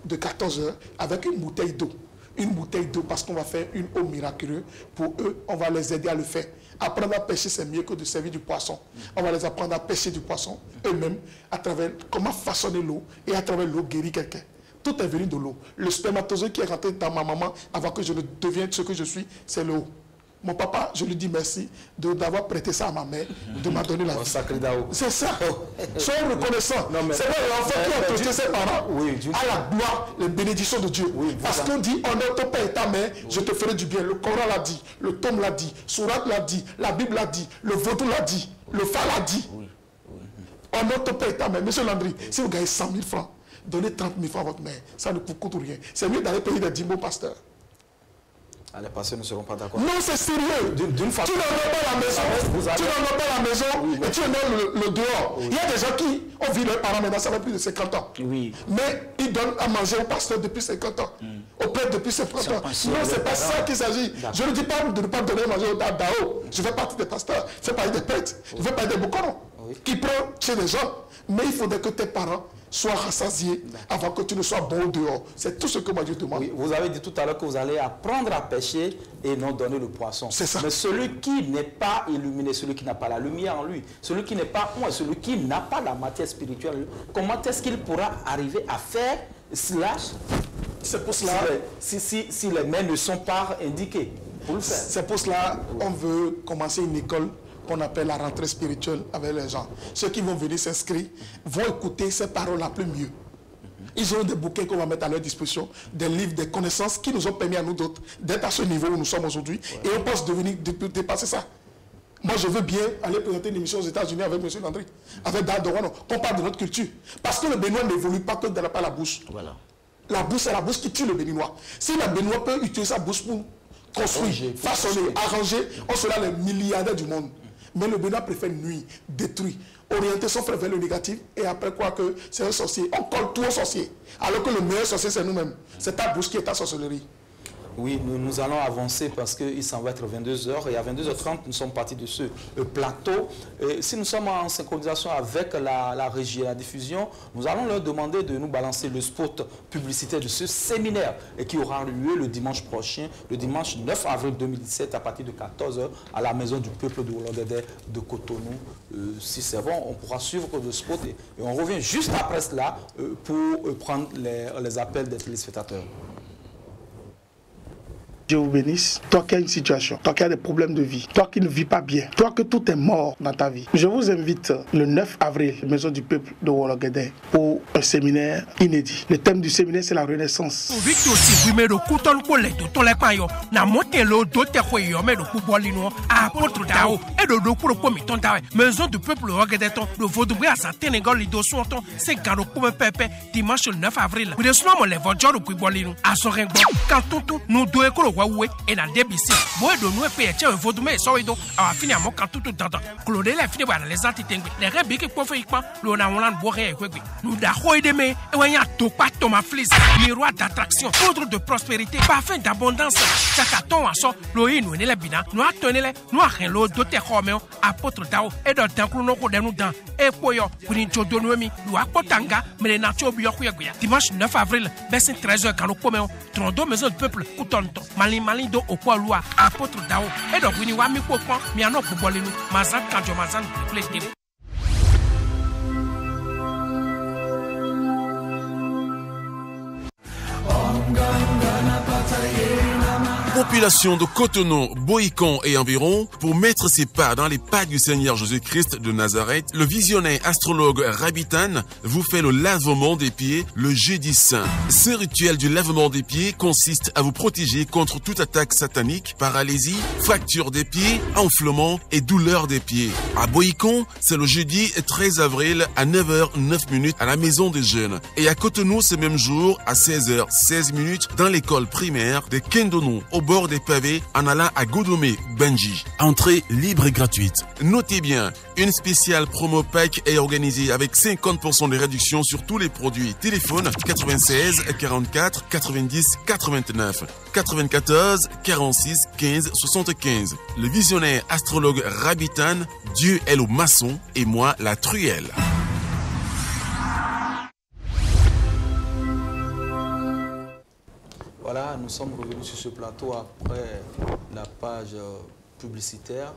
de 14h avec une bouteille d'eau. Une bouteille d'eau parce qu'on va faire une eau miraculeuse. Pour eux, on va les aider à le faire. Apprendre à pêcher, c'est mieux que de servir du poisson. On va les apprendre à pêcher du poisson eux-mêmes à travers comment façonner l'eau et à travers l'eau guérir quelqu'un. Tout est venu de l'eau. Le spermatozoïde qui est rentré dans ma maman avant que je ne devienne ce que je suis, c'est l'eau. Mon papa, je lui dis merci d'avoir prêté ça à ma mère, de m'a donné la vie. C'est ça. Soyons reconnaissants. C'est vrai, l'enfant qui a touché ses parents à la gloire, les bénédictions de Dieu. Parce qu'on dit, honneur ton père et ta mère, je te ferai du bien. Le Coran l'a dit, le Tome l'a dit, Surat l'a dit, la Bible l'a dit, le Vaudou l'a dit, le Fa l'a dit. Honneur ton père et ta mère. Monsieur Landry, si vous gagnez 100 000 francs, donnez 30 000 francs à votre mère. Ça ne vous coûte rien. C'est mieux d'aller payer des dîmes au pasteur. Ah, les pasteurs ne seront pas d'accord. Non, c'est sérieux. D'une façon. Tu n'en pas la maison, tu n'en pas la maison et tu en as le dehors. Il y a des gens qui ont vu leurs parents maintenant, ça fait plus de 50 ans. Oui. Mais ils donnent à manger au pasteur depuis 50 ans, au père depuis 50 ans. Non, c'est pas ça qu'il s'agit. Je ne dis pas de ne pas donner à manger au Dao. Je fais partie des pasteurs, je fais partie des prêtres, je fais partie des Bokono qui prennent chez les gens. Mais il faudrait que tes parents sois rassasié avant que tu ne sois bon au dehors. C'est tout ce que moi je demande. Oui, vous avez dit tout à l'heure que vous allez apprendre à pêcher et non donner le poisson. C'est ça. Mais celui qui n'est pas illuminé, celui qui n'a pas la lumière en lui, celui qui n'est pas moi, celui qui n'a pas la matière spirituelle, comment est-ce qu'il pourra arriver à faire cela? C'est pour cela. Si les mains ne sont pas indiquées pour le faire. C'est pour cela qu'on veut commencer une école qu'on appelle la rentrée spirituelle avec les gens. Ceux qui vont venir s'inscrire vont écouter ces paroles la plus mieux. Ils ont des bouquets qu'on va mettre à leur disposition, des livres, des connaissances qui nous ont permis à nous d'autres d'être à ce niveau où nous sommes aujourd'hui. Et on pense dépasser ça. Moi, je veux bien aller présenter une émission aux États-Unis avec M. Landry, avec Dadorano, qu'on parle de notre culture. Parce que le Béninois n'évolue pas que dans la bouche. Voilà. La bouche, c'est la bouche qui tue le Béninois. Si le Béninois peut utiliser sa bouche pour construire, façonner, arranger, on sera les milliardaires du monde. Mais le Bénin préfère nuire, détruire, orienter son frère vers le négatif et après quoi que c'est un sorcier. On colle tout au sorcier. Alors que le meilleur sorcier, c'est nous-mêmes. C'est ta bouche qui est ta sorcellerie. Oui, nous allons avancer parce qu'il s'en va être 22h et à 22h30, nous sommes partis de ce plateau. Et si nous sommes en synchronisation avec la régie et la diffusion, nous allons leur demander de nous balancer le spot publicitaire de ce séminaire et qui aura lieu le dimanche prochain, le dimanche 9 avril 2017 à partir de 14h à la Maison du Peuple de Wologede de Cotonou. Si c'est bon, on pourra suivre le spot et on revient juste après cela pour prendre les appels des téléspectateurs. Dieu vous bénisse. Toi qui as une situation, toi qui as des problèmes de vie, toi qui ne vis pas bien, toi que tout est mort dans ta vie. Je vous invite le 9 avril, Maison du Peuple de Wologede, pour un séminaire inédit. Le thème du séminaire, c'est la renaissance. Maison du Peuple de Vaudoubré à Saint-Ténégal, c'est dimanche 9 avril. Nous Waoué et na débissé. Moi de nous payer tiens vodumé so ido a fini à mon tout dans. Claude la fini voilà les antitengue. Les rebis qui peuvent faire le na on bo rien kwekwe. Nous da hoideme e wanya to pas Thomas Flis. Miroir d'attraction, poudre de prospérité, parfum d'abondance. Chaque ton à so lo inu ne la bina. Nous atonele, nous a rien lo doté homeo apôtre dao et dans tanklu no ko denu dan. E koyo kuni jodo nomi, nous akotanga mais na chobio kuyagya. Dimanche 9 avril, bessin 13h quand nous comméo 32 Maison du Peuple Koutonto. Malin do Okwa apôtre Dao et donc wini wa mi kokon mi ano bobolenu mazan kanjo mazan plete. Population de Cotonou, Boïcon et environ, pour mettre ses pas dans les pas du Seigneur Jésus-Christ de Nazareth, le visionnaire astrologue Rabitan vous fait le lavement des pieds le jeudi saint. Ce rituel du lavement des pieds consiste à vous protéger contre toute attaque satanique, paralysie, fracture des pieds, enflement et douleur des pieds. À Boïcon, c'est le jeudi 13 avril à 9h09 à la maison des jeunes. Et à Cotonou, ce même jour à 16h16 dans l'école primaire de Kendonou, au bord des pavés en allant à Godomé, Benji. Entrée libre et gratuite. Notez bien, une spéciale promo pack est organisée avec 50% de réduction sur tous les produits. Téléphone 96 44 90 89 94 46 15 75. Le visionnaire astrologue Rabitan, Dieu est le maçon et moi la truelle. Voilà, nous sommes revenus sur ce plateau après la page publicitaire.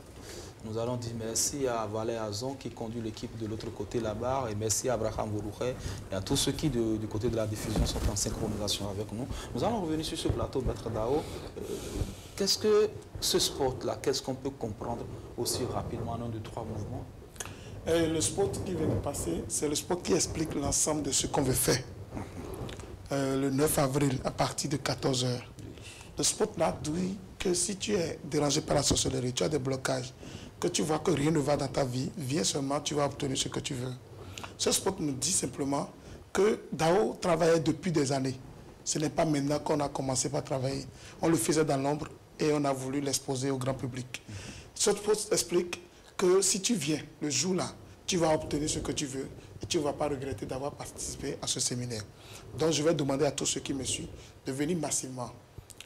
Nous allons dire merci à Valé Azon qui conduit l'équipe de l'autre côté là-bas et merci à Abraham Vourouché et à tous ceux qui du côté de la diffusion sont en synchronisation avec nous. Nous allons revenir sur ce plateau, Maître Dao. Qu'est-ce que ce sport-là, qu'est-ce qu'on peut comprendre aussi rapidement en un, deux, trois mouvements? Le sport qui vient de passer, c'est le sport qui explique l'ensemble de ce qu'on veut faire. Le 9 avril à partir de 14h. Le spot-là dit que si tu es dérangé par la sorcellerie, tu as des blocages, que tu vois que rien ne va dans ta vie, viens seulement, tu vas obtenir ce que tu veux. Ce spot nous dit simplement que Dao travaillait depuis des années. Ce n'est pas maintenant qu'on a commencé par travailler. On le faisait dans l'ombre et on a voulu l'exposer au grand public. Cette poste explique que si tu viens le jour-là, tu vas obtenir ce que tu veux et tu ne vas pas regretter d'avoir participé à ce séminaire. Donc je vais demander à tous ceux qui me suivent de venir massivement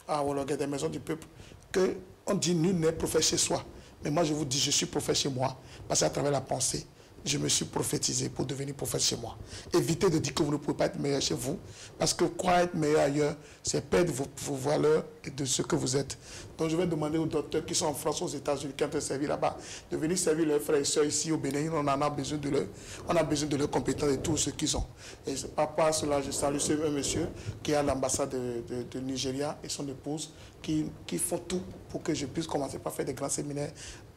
à Wologué des Maisons du Peuple, qu'on dit nul n'est prophète chez soi. Mais moi je vous dis, je suis prophète chez moi, parce qu'à travers la pensée, je me suis prophétisé pour devenir prophète chez moi. Évitez de dire que vous ne pouvez pas être meilleur chez vous, parce que croire être meilleur ailleurs, c'est perdre vos valeurs et de ce que vous êtes. Donc je vais demander aux docteurs qui sont en France, aux États-Unis, qui ont été servis là-bas, de venir servir leurs frères et sœurs ici au Bénin. On en a besoin de leurs compétences et tout ce qu'ils ont. Et par rapport à cela, je salue ce monsieur qui est à l'ambassade de Nigeria et son épouse qui font tout pour que je puisse commencer par faire des grands séminaires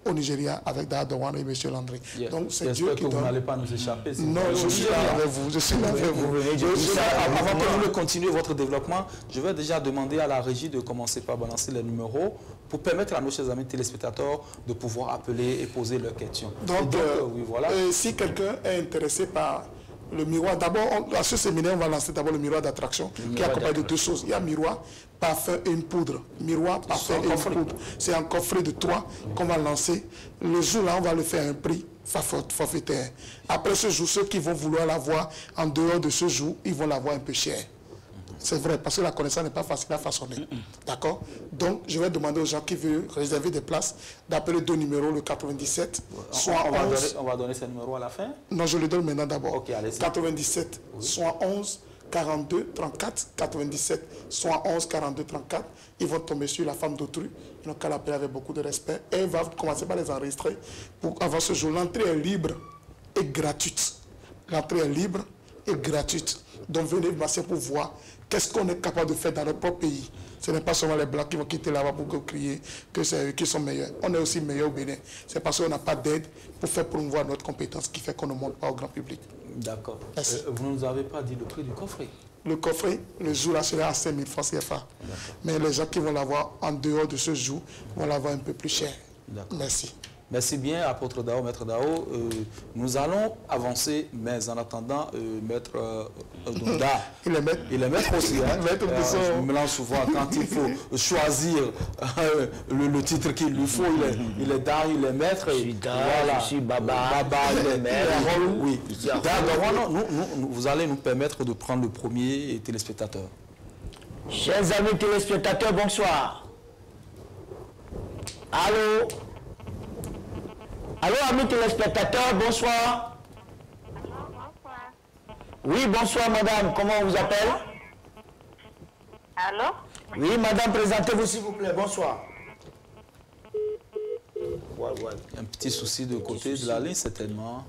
au Nigeria avec Dahadowan et M. Landry. Yeah. Donc c'est Dieu qui donne. Vous n'allez pas nous échapper. Non, je suis là avec vous. Je suis là avec vous. Avant que vous continuez votre développement, je vais déjà demander à la régie de commencer par balancer les numéros pour permettre à nos chers amis téléspectateurs de pouvoir appeler et poser leurs questions. Donc, oui, voilà. Si quelqu'un est intéressé par le miroir, d'abord, à ce séminaire, on va lancer d'abord le miroir d'attraction qui est accompagné de deux choses. Il y a miroir, parfum et une poudre. Miroir, parfum et une poudre. C'est un coffret de 3 qu'on va lancer. Le jour-là, on va le faire à un prix forfaitaire. Après ce jour, ceux qui vont vouloir l'avoir en dehors de ce jour, ils vont l'avoir un peu cher. C'est vrai, parce que la connaissance n'est pas facile à façonner. D'accord? Donc, je vais demander aux gens qui veulent réserver des places d'appeler 2 numéros, le 97, soit 11... On va donner ces numéros à la fin? Non, je le donne maintenant d'abord. Ok, allez-y. 97, soit 11, 42, 34, 97, soit 11, 42, 34. Ils vont tomber sur la femme d'autrui. Ils n'ont qu'à l'appeler avec beaucoup de respect. Et elle va commencer par les enregistrer. Avant ce jour, l'entrée est libre et gratuite. L'entrée est libre et gratuite. Donc, venez masser pour voir qu'est-ce qu'on est capable de faire dans notre propre pays. Ce n'est pas seulement les Blancs qui vont quitter là-bas pour crier que c'est eux qui sont meilleurs. On est aussi meilleurs au Bénin. C'est parce qu'on n'a pas d'aide pour faire promouvoir notre compétence qui fait qu'on ne monte pas au grand public. D'accord. Vous ne nous avez pas dit le prix du coffret? Le coffret, le jour-là, sera à 5 000 francs CFA. Mais les gens qui vont l'avoir en dehors de ce jour vont l'avoir un peu plus cher. Merci. Merci bien, apôtre Dao, maître Dao. Nous allons avancer, mais en attendant, maître Donda, il est maître aussi. Hein, je me mélange souvent quand il faut choisir le titre qu'il lui faut. Il est Da, il est maître. Je suis Da, voilà. Je suis Baba, il est maître. Oui. Vous allez nous permettre de prendre le premier téléspectateur. Chers amis téléspectateurs, bonsoir. Allô? Allô, amis téléspectateurs, bonsoir. Bonsoir. Oui, bonsoir, madame. Comment on vous appelle? Allô? Oui, madame, présentez-vous, s'il vous plaît. Bonsoir. Un petit souci de côté de la ligne, certainement.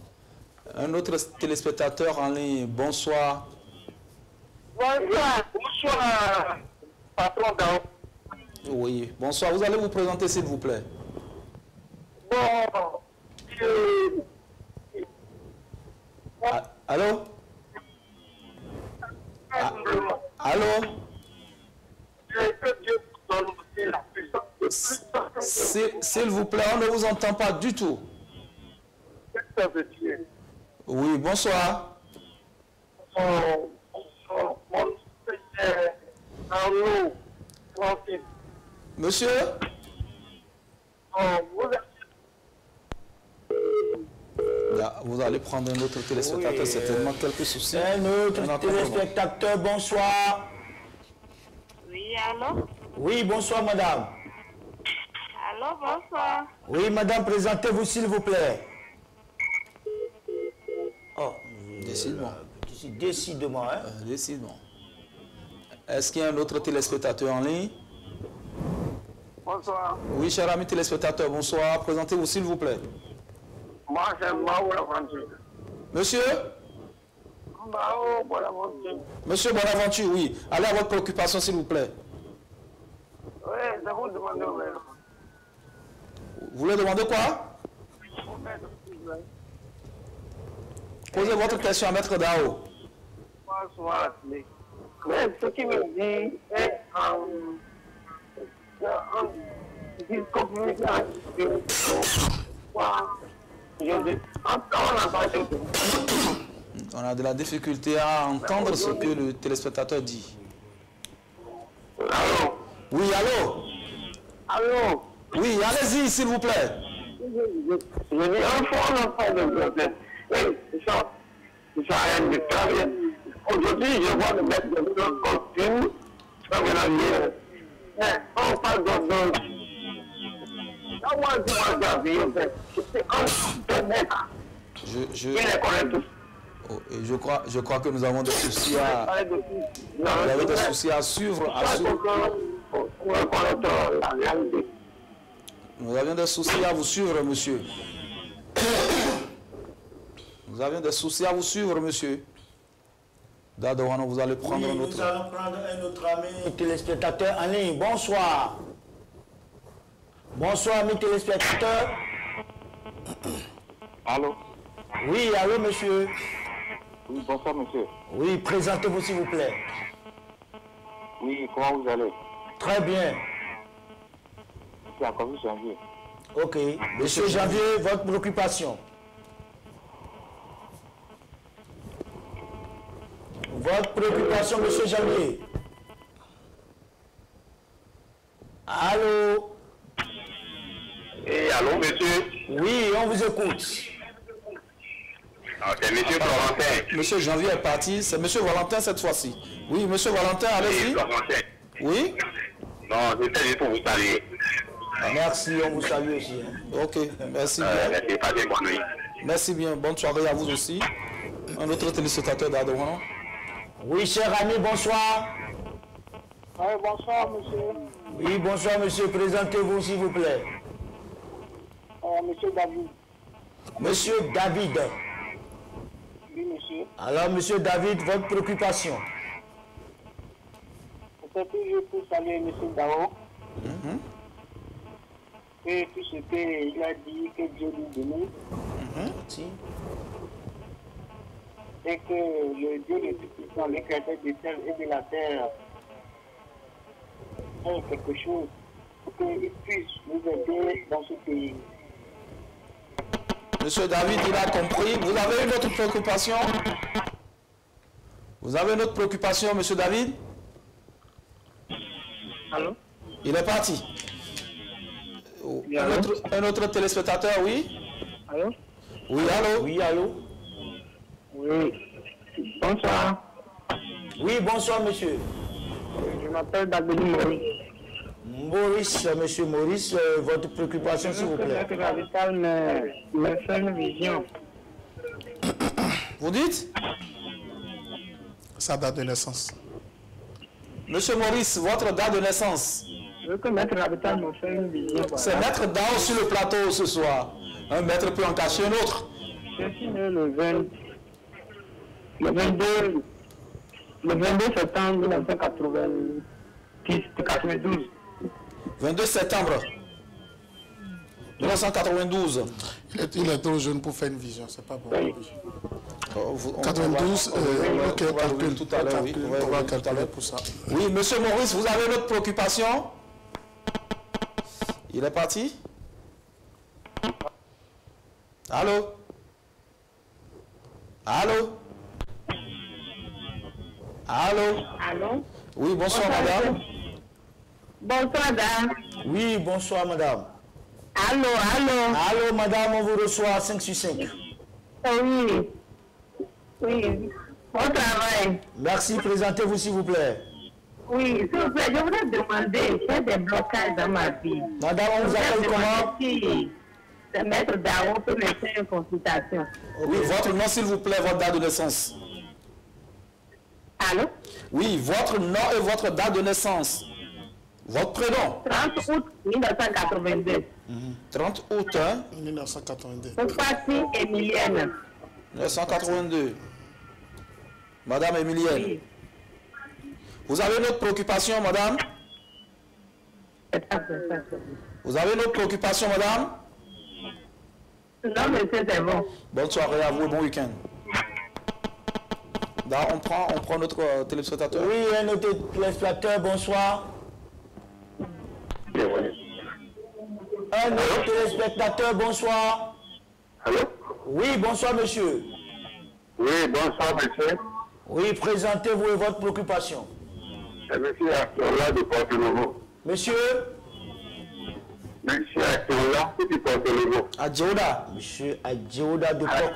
Un autre téléspectateur en ligne, bonsoir. Bonsoir. Bonsoir, patron Dao. Oui, bonsoir. Vous allez vous présenter, s'il vous plaît. Bon. Allô? Allô? S'il vous plaît, on ne vous entend pas du tout. Oui, bonsoir. Monsieur? Là, vous allez prendre un autre téléspectateur, certainement quelques soucis. Un autre téléspectateur, bonsoir. Oui, allô? Oui, bonsoir, madame. Allô, bonsoir. Oui, madame, présentez-vous, s'il vous plaît. Oh, décidément. Décidément, hein? Décidément. Est-ce qu'il y a un autre téléspectateur en ligne? Bonsoir. Oui, cher ami téléspectateur, bonsoir. Présentez-vous, s'il vous plaît. Moi, c'est Mao Bonaventure. Monsieur? Mao Bonaventure. Monsieur Bonaventure, oui. Allez à votre préoccupation, s'il vous plaît. Oui, je vous demande au maître. Vous voulez demander quoi? Posez votre question à maître Dao. Bonsoir. Mais ce qui me dit est on a de la difficulté à entendre ce que le téléspectateur dit. Allô? Oui, allô? Allô? Oui, allez-y, s'il vous plaît. Je dis enfant de grossesse. Ça rien de travail. Aujourd'hui, je vois le mettre de notre costume, ça me l'a mis. On parle d'ordonnance. Moi, je vois ça, c'est un maître. Il est correct. Oh, et je crois que nous avons des soucis à suivre. Nous avions des soucis à vous suivre, monsieur. Nous avions des soucis à vous suivre, monsieur. Dadouano, vous allez prendre Oui, notre... Nous allons prendre un autre ami téléspectateur en ligne. Bonsoir. Bonsoir, amis téléspectateurs. Allô? Oui, allô, monsieur. Oui, bonsoir, monsieur. Oui, présentez-vous, s'il vous plaît. Oui, comment vous allez? Très bien. C'est encore vu janvier. Ok. Monsieur Janvier, votre préoccupation. Votre préoccupation, monsieur Janvier. Allô? Et allô, monsieur? Oui, on vous écoute. C'est monsieur Valentin. Monsieur Janvier est parti. C'est monsieur Valentin cette fois-ci. Oui, monsieur Valentin, allez-y. Oui? Non, c'était juste pour vous saluer. Merci, on vous salue aussi. Ok, merci bien. Merci, passez bonne nuit. Merci bien. Bonne soirée à vous aussi. Un autre téléspectateur d'Adouano. Oui, cher ami, bonsoir. Oui, bonsoir, monsieur. Oui, bonsoir, monsieur. Présentez-vous, s'il vous plaît. Monsieur David. Monsieur David. Oui, monsieur. Alors, monsieur David, votre préoccupation. C'est toujours pour saluer monsieur Dao. Et tout ce qu'il a dit, que Dieu lui bénisse. Si. Et que le Dieu le Tout-Puissant, le créateur du ciel et de la terre, fait quelque chose pour qu'il puisse nous aider dans ce pays. Monsieur David, il a compris. Vous avez une autre préoccupation? Vous avez une autre préoccupation, monsieur David? Allô? Il est parti. Oui, Un autre téléspectateur, oui? Allô? Oui, allô? Oui, allô? Oui. Bonsoir. Oui, bonsoir, monsieur. Je m'appelle David Maurice. Maurice, monsieur Maurice, votre préoccupation, s'il vous plaît. Le radical me fait une vision. Vous dites? Sa date de naissance. Monsieur Maurice, votre date de naissance? Je veux que Maître Radical me fait une vision. C'est Maître Dao sur le plateau ce soir. Un maître peut en cacher un autre. Je suis né le 22 septembre 1992. 22 septembre 1992. Il est trop jeune pour faire une vision, c'est pas bon. Oui. 92, ok, on va calcul. tout à l'heure, oui. On va calculer pour ça. Oui, monsieur Maurice, vous avez une autre préoccupation? Il est parti? Allô? Allô? Allô? Allô? Oui, bonsoir madame. Bonsoir, dame. Oui, bonsoir, madame. Allô, allô? Allô, madame, on vous reçoit à 5 sur 5. Oui. Oui. Au travail. Merci, présentez-vous, s'il vous plaît. Oui, s'il vous plaît, je voudrais demander, j'ai des blocages dans ma vie. Madame, on vous appelle comment? Si le maître Dao peut me faire une consultation. Oui, votre nom s'il vous plaît, votre date de naissance. Allô? Oui, votre nom et votre date de naissance. Votre prénom. 30 août 1982. 30 août hein, 1982. Oupati Emilienne. 1982. Madame Emilienne. Oui. Vous avez une autre préoccupation, madame? Vous avez une autre préoccupation, madame? Non, monsieur, c'est bon. Bonne soirée à vous et bon week-end. Là, on prend notre téléspectateur. Oui, un autre téléspectateur, bonsoir. Un autre téléspectateur, bonsoir. Allô? Oui, bonsoir, monsieur. Oui, bonsoir, monsieur. Oui, présentez-vous et votre préoccupation. C'est monsieur Artola de Porto-Novo. Monsieur? Monsieur Akiola, qui porte le mot. Adjeoda. Monsieur Adjeoda de Porte.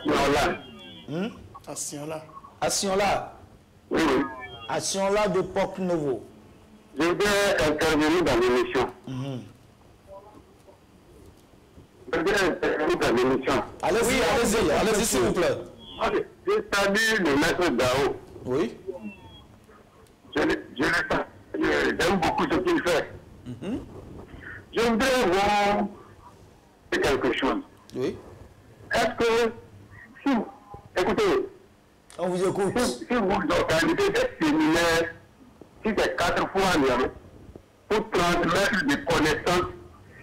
Asionla. Oui, oui. Asionla de Porte Nouveau. Je vais intervenir dans l'émission. Je vais intervenir dans l'émission. Allez-y, s'il vous plaît. Ok. Je salue le maître Dao. Oui. J'aime beaucoup ce qu'il fait. Je voudrais voir quelque chose. Oui. Est-ce que, écoutez, On vous écoute. si vous organisez des séminaires, si c'est 4 fois en pour transmettre des connaissances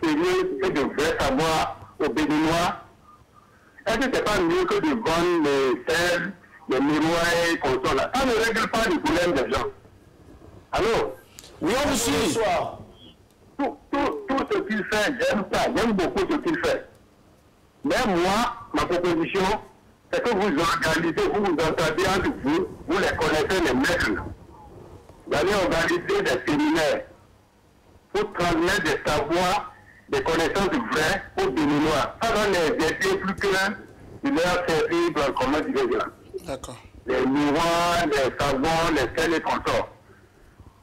sérieuses et de vrais savoirs aux Béninois, est-ce que c'est pas mieux que de vendre les sels, les miroirs et consoles là? Ça ne règle pas le problème des gens. Allô? Oui, on vous suit. Bonsoir. Tout ce qu'il fait, j'aime ça, j'aime beaucoup ce qu'il fait. Mais moi, ma proposition, c'est que vous organisez, vous vous entendez entre vous, vous les connaissez les maîtres. Vous allez organiser des séminaires pour transmettre des savoirs, des connaissances vraies aux Béninois. Ça va les aider plus que de leur servir, comment dirais-je là. D'accord. Les miroirs, les savons, les sels et consorts.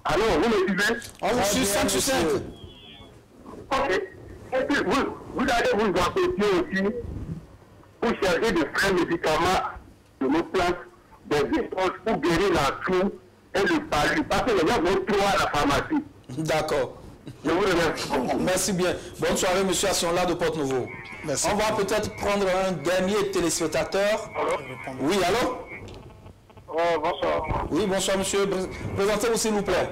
Alors, vous me suivez? On vous suit 5 sur 5. Ok. Et puis, vous allez vous associer aussi pour chercher de frais médicaments de nos plantes, des éponges pour guérir la toux et le palu. Parce que les gens vont trop à la pharmacie. D'accord. Je vous remercie. Merci bien. Bonne soirée, monsieur Asionla de Porte-Nouveau. Merci. On va peut-être prendre un dernier téléspectateur. Oui, allô? Bonsoir. Oui, bonsoir, monsieur. Présentez-vous, s'il vous plaît.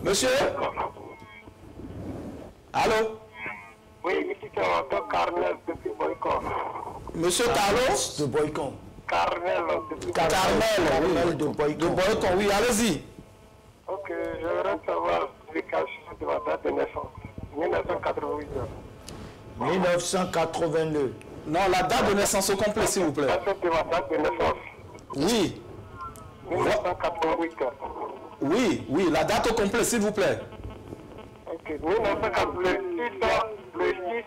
Monsieur? Allô? Oui, ici c'est un Carnel depuis Boycon. Monsieur Carlos? De Boycon. Carnel depuis Carmel, de Boycon. de Boycon, oui, allez-y. Ok, j'aimerais savoir l'explication de ma date de naissance. 1988. 1982. Non, la date de naissance au complet, s'il vous plaît. La de ma date de naissance. Oui, 1988. oui, la date au complet, s'il vous plaît. Ok, 1988. Le 6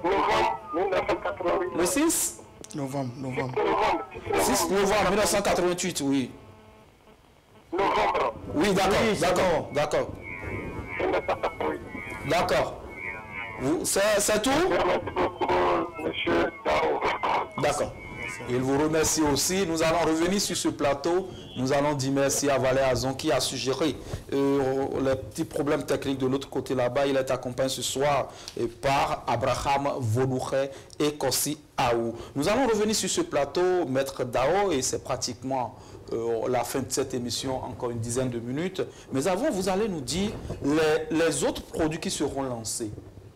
novembre 1988. Le 6? Novembre. 6 novembre 1988, oui. Novembre. Oui, d'accord, Oui, c'est d'accord, d'accord. 1988. D'accord. C'est tout? Merci beaucoup, monsieur Tao. D'accord. Il vous remercie aussi. Nous allons revenir sur ce plateau. Nous allons dire merci à Valère Azon qui a suggéré les petits problèmes techniques de l'autre côté là-bas. Il est accompagné ce soir par Abraham Vodouche et Kossi Aou. Nous allons revenir sur ce plateau, Maître Dao, et c'est pratiquement la fin de cette émission, encore une dizaine de minutes. Mais avant, vous allez nous dire les autres produits qui seront lancés.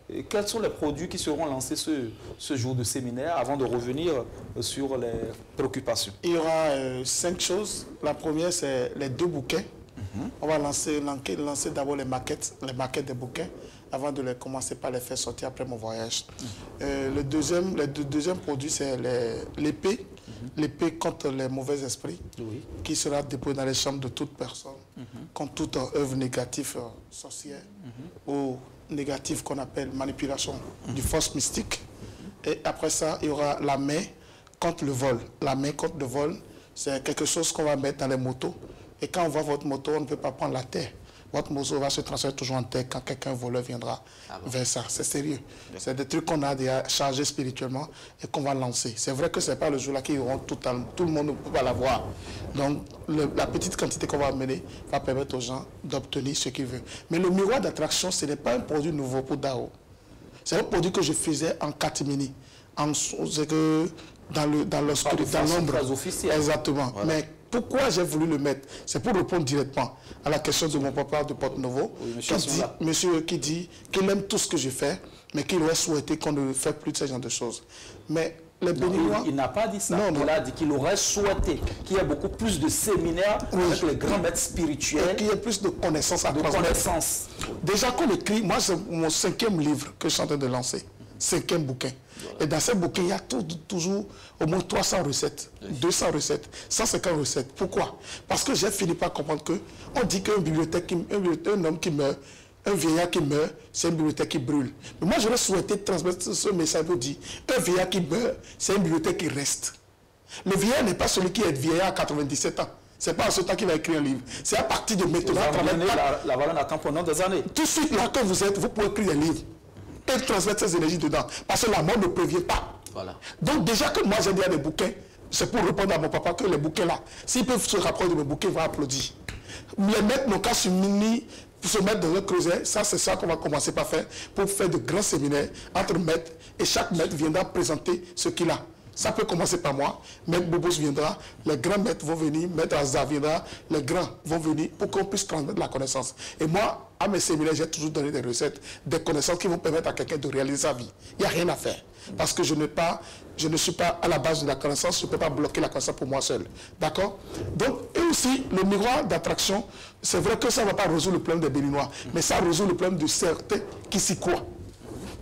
Et quels sont les produits qui seront lancés ce jour de séminaire avant de revenir sur les préoccupations? Il y aura 5 choses. La première, c'est les 2 bouquets. On va lancer d'abord les maquettes des bouquets avant de les commencer par les faire sortir après mon voyage. Le deuxième produit, c'est l'épée. L'épée contre les mauvais esprits, qui sera déposée dans les chambres de toute personne, contre toute œuvre négative sorcière ou négative qu'on appelle manipulation du force mystique. Et après ça, il y aura la main contre le vol. La main contre le vol, c'est quelque chose qu'on va mettre dans les motos. Et quand on voit votre moto, on ne peut pas prendre la terre. Votre moto va se transformer toujours en terre quand quelqu'un voleur viendra vers ça. C'est sérieux. C'est des trucs qu'on a déjà chargés spirituellement et qu'on va lancer. C'est vrai que ce n'est pas le jour-là qu'ils auront tout le monde ne peut pas l'avoir. Donc, la petite quantité qu'on va amener va permettre aux gens d'obtenir ce qu'ils veulent. Mais le miroir d'attraction, ce n'est pas un produit nouveau pour Dao. C'est un produit que je faisais en catimini. C'est que dans l'ombre. Exactement. Voilà. Mais pourquoi j'ai voulu le mettre? C'est pour répondre directement à la question de mon papa de Porte-Nouveau, monsieur qui dit qu'il aime tout ce que je fais, mais qu'il aurait souhaité qu'on ne fait plus de ce genre de choses. Mais les Béninois... Il n'a pas dit ça. Il a dit qu'il aurait souhaité qu'il y ait beaucoup plus de séminaires avec les grands maîtres spirituels. Qu'il y ait plus de connaissances à transmettre. Déjà qu'on écrit, moi c'est mon 5e livre que je suis en train de lancer. 5e bouquin. Et dans ces bouquins, il y a toujours au moins 300 recettes, 200 recettes, 150 recettes. Pourquoi? Parce que j'ai fini par comprendre que on dit qu'une bibliothèque, un homme qui meurt, un vieillard qui meurt, c'est une bibliothèque qui brûle. Mais moi, j'aurais souhaité transmettre ce message pour dire, un vieillard qui meurt, c'est une bibliothèque qui reste. Le vieillard n'est pas celui qui est vieillard à 97 ans. Ce n'est pas en ce temps qu'il va écrire un livre. C'est à partir de maintenant. La valeur n'attend pendant des années. Tout de suite, là, quand vous êtes, vous pouvez écrire un livre et transmettre ces énergies dedans. Parce que la mort ne prévient pas. Voilà. Donc déjà que moi j'ai dit à des bouquins, c'est pour répondre à mon papa que les bouquins là, s'ils peuvent se rapprocher de mes bouquins, ils vont applaudir. Les maîtres n'ont qu'à se mettre dans un creuset, ça c'est ça qu'on va commencer par faire, pour faire de grands séminaires entre maîtres, et chaque maître viendra présenter ce qu'il a. Ça peut commencer par moi, Maître Bobos viendra, les grands maîtres vont venir, Maître Azar viendra, les grands vont venir pour qu'on puisse transmettre la connaissance. Et moi, à mes séminaires, j'ai toujours donné des recettes, des connaissances qui vont permettre à quelqu'un de réaliser sa vie. Il n'y a rien à faire. Parce que je ne suis pas à la base de la connaissance, je ne peux pas bloquer la connaissance pour moi seul. D'accord? Donc, et aussi, le miroir d'attraction, c'est vrai que ça ne va pas résoudre le problème des Béninois, mais ça résout le problème de certains qui s'y croient.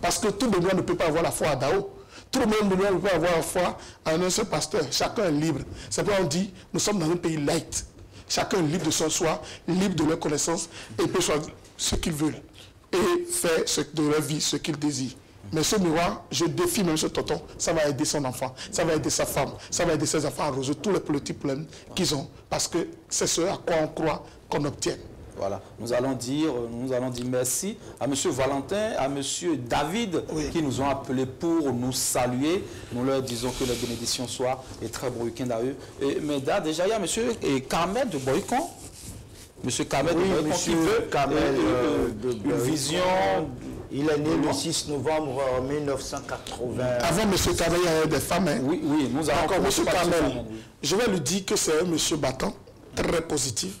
Parce que tout Béninois ne peut pas avoir la foi à Dao. Tout le monde ne peut avoir la foi à un seul pasteur. Chacun est libre. C'est pourquoi on dit, nous sommes dans un pays light. Chacun est libre de son soi, libre de leur connaissance, et peut choisir ce qu'ils veulent. Et faire de leur vie ce qu'ils désirent. Mais ce miroir, je défie même ce tonton, ça va aider son enfant, ça va aider sa femme, ça va aider ses enfants à résoudre tous les petits problèmes qu'ils ont. Parce que c'est ce à quoi on croit qu'on obtient. Voilà, nous allons dire merci à M. Valentin, à M. David, oui, qui nous ont appelés pour nous saluer. Nous leur disons que les bénédictions soient et très bon week-end à eux. Mais déjà, il y a M. Carmel de Boycon. M. Carmel de Boycon qui veut une vision. Il est né le 6 novembre 1980. Avant M. Carmel, il y avait des femmes. Hein? Oui, nous avons encore M. Carmel. Je vais lui dire que c'est un monsieur battant, très positif.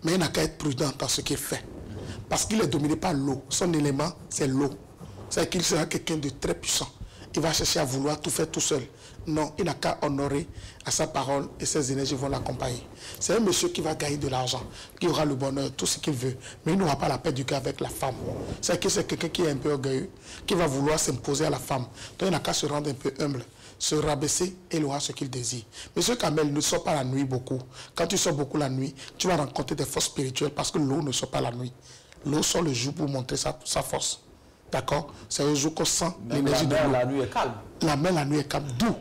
Mais il n'a qu'à être prudent dans ce qu'il fait. Parce qu'il est dominé par l'eau. Son élément, c'est l'eau. C'est qu'il sera quelqu'un de très puissant. Il va chercher à vouloir tout faire tout seul. Non, il n'a qu'à honorer à sa parole et ses énergies vont l'accompagner. C'est un monsieur qui va gagner de l'argent, qui aura le bonheur, tout ce qu'il veut. Mais il n'aura pas la paix du cœur avec la femme. C'est que c'est quelqu'un qui est un peu orgueilleux, qui va vouloir s'imposer à la femme. Donc il n'a qu'à se rendre un peu humble, se rabaisser et il aura ce qu'il désire. Monsieur Kamel ne sort pas la nuit beaucoup. Quand tu sors beaucoup la nuit, tu vas rencontrer des forces spirituelles parce que l'eau ne sort pas la nuit. L'eau sort le jour pour montrer sa force. D'accord? C'est un jour qu'on sent l'énergie de l'eau. La nuit est calme. La mer, la nuit est calme. D'où?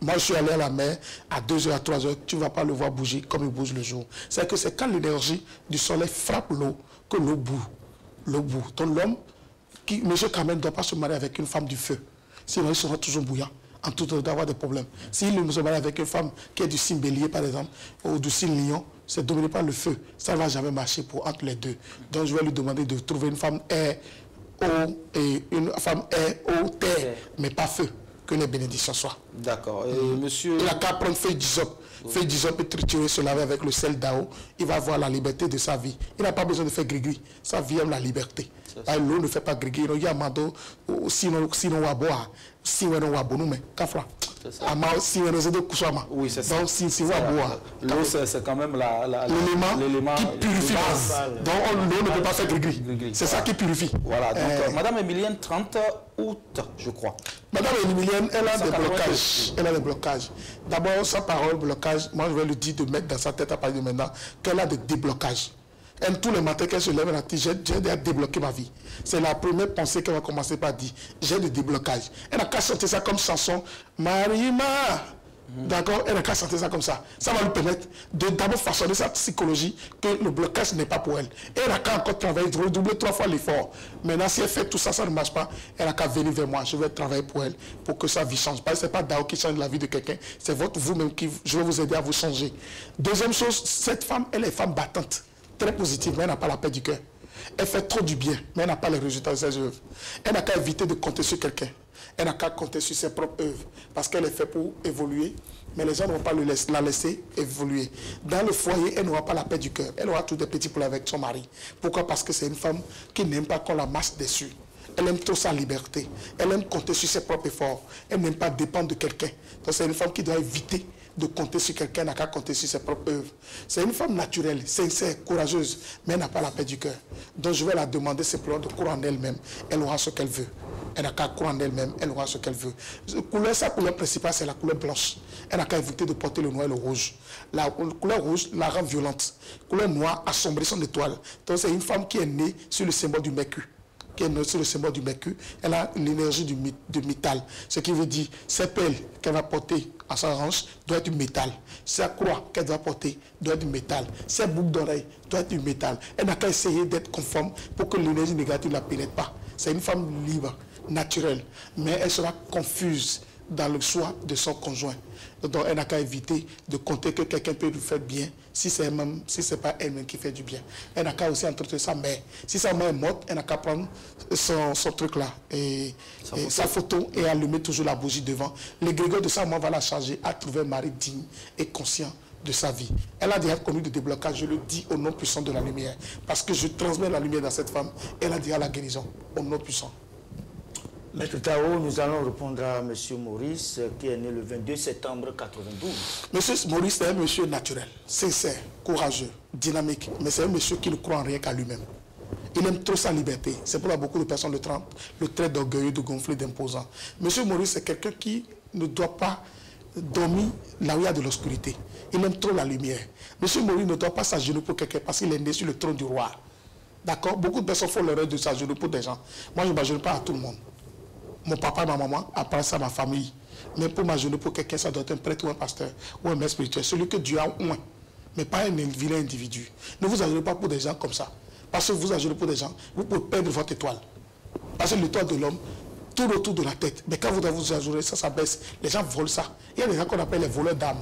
Moi, je suis allé à la mer à 2h, à 3h. Tu ne vas pas le voir bouger comme il bouge le jour. C'est que c'est quand l'énergie du soleil frappe l'eau que l'eau boue. L'eau boue. Donc l'homme, monsieur Kamel ne doit pas se marier avec une femme du feu. Sinon, il sera toujours bouillant. En tout cas, d'avoir des problèmes. S'il se marie avec une femme qui est du signe bélier, par exemple, ou du signe lion, c'est dominé par le feu. Ça ne va jamais marcher entre les deux. Donc, je vais lui demander de trouver une femme air, eau, et une femme air, eau, terre, mais pas feu. Que les bénédictions soient. D'accord. Monsieur... Il n'a qu'à prendre feuille d'hysope. Feuille d'hysope et triturer, se laver avec le sel d'Ao. Il va avoir la liberté de sa vie. Il n'a pas besoin de faire gris-gris. Sa vie aime la liberté. L'eau ne fait pas gris-gris. Il y a mando, sinon on va boire. Si on va boire, mais kafra. Oui, c'est ça. Donc, si on va boire. L'eau, c'est quand même l'élément qui purifie. Donc, l'eau ne peut pas faire gris-gris. C'est ça qui purifie. Voilà. Donc, Madame Emilienne, 30 août, je crois. Madame Emilienne, elle a des blocages. Elle a des blocages. D'abord, sa parole, blocage, moi je vais lui dire de mettre dans sa tête à partir de maintenant qu'elle a des déblocages. Elle, tous les matins qu'elle se lève, elle a dit, j'ai déjà débloqué ma vie. C'est la première pensée qu'elle va commencer par dire, j'ai des déblocages. Elle n'a qu'à chanter ça comme chanson, Marima. D'accord? Elle n'a qu'à chanter ça comme ça. Ça va lui permettre de d'abord façonner sa psychologie que le blocage n'est pas pour elle. Et elle n'a qu'à encore travailler, redoubler 3 fois l'effort. Maintenant, si elle fait tout ça, ça ne marche pas. Elle n'a qu'à venir vers moi. Je vais travailler pour elle, pour que sa vie change. Parce que ce n'est pas Dao qui change la vie de quelqu'un. C'est vous-même qui... Je vais vous aider à vous changer. Deuxième chose, cette femme, elle est femme battante. Très positive, mais elle n'a pas la paix du cœur. Elle fait trop du bien, mais elle n'a pas les résultats de ses œuvres. Elle n'a qu'à éviter de compter sur quelqu'un. Elle n'a qu'à compter sur ses propres œuvres. Parce qu'elle est faite pour évoluer, mais les gens ne vont pas la laisser évoluer. Dans le foyer, elle n'aura pas la paix du cœur. Elle aura tous des petits problèmes avec son mari. Pourquoi? Parce que c'est une femme qui n'aime pas qu'on la marche dessus. Elle aime trop sa liberté. Elle aime compter sur ses propres efforts. Elle n'aime pas dépendre de quelqu'un. Donc c'est une femme qui doit éviter de compter sur quelqu'un, n'a qu'à compter sur ses propres œuvres. C'est une femme naturelle, sincère, courageuse, mais elle n'a pas la paix du cœur. Donc je vais la demander simplement de croire en elle-même. Elle aura ce qu'elle veut. Elle n'a qu'à croire en elle-même, elle aura ce qu'elle veut. Sa couleur principale, c'est la couleur blanche. Elle n'a qu'à éviter de porter le noir et le rouge. La couleur rouge la rend violente. La couleur noire assombrit son étoile. Donc c'est une femme qui est née sur le symbole du Mercure. Sur le symbole du Mercure, elle a l'énergie du métal. Ce qui veut dire, ses pelles qu'elle va porter à sa hanche doit être du métal. Sa croix qu'elle doit porter doit être du métal. Ses boucles d'oreilles doivent être du métal. Elle n'a qu'à essayer d'être conforme pour que l'énergie négative ne la pénètre pas. C'est une femme libre, naturelle, mais elle sera confuse dans le choix de son conjoint. Donc elle n'a qu'à éviter de compter que quelqu'un peut lui faire bien si ce n'est pas elle-même qui fait du bien. Elle n'a qu'à aussi entretenir sa mère. Si sa mère est morte, elle n'a qu'à prendre son truc là et sa photo et allumer toujours la bougie devant. L'égrégore de sa mère va la charger à trouver un mari digne et conscient de sa vie. Elle a déjà connu des déblocages, je le dis au nom puissant de la lumière, parce que je transmets la lumière dans cette femme. Elle a déjà la guérison au nom puissant. Maître Tao, nous allons répondre à M. Maurice, qui est né le 22 septembre 92. M. Maurice, c'est un monsieur naturel, sincère, courageux, dynamique, mais c'est un monsieur qui ne croit en rien qu'à lui-même. Il aime trop sa liberté. C'est pourquoi beaucoup de personnes le traitent d'orgueilleux, de gonflé, d'imposant. M. Maurice, c'est quelqu'un qui ne doit pas dormir là où il y a de l'obscurité. Il aime trop la lumière. M. Maurice ne doit pas s'agenouiller pour quelqu'un parce qu'il est né sur le trône du roi. D'accord? Beaucoup de personnes font l'erreur de s'agenouiller pour des gens. Moi, je ne m'agenouille pas à tout le monde. Mon papa et ma maman, après ça, ma famille. Mais pour m'agenouiller pour quelqu'un, ça doit être un prêtre ou un pasteur ou un maître spirituel. Celui que Dieu a oint, mais pas un vilain individu. Ne vous agenouillez pas pour des gens comme ça. Parce que vous agenouillez pour des gens, vous pouvez perdre votre étoile. Parce que l'étoile de l'homme tourne autour de la tête. Mais quand vous vous agenouillez, ça baisse. Les gens volent ça. Il y a des gens qu'on appelle les voleurs d'âmes.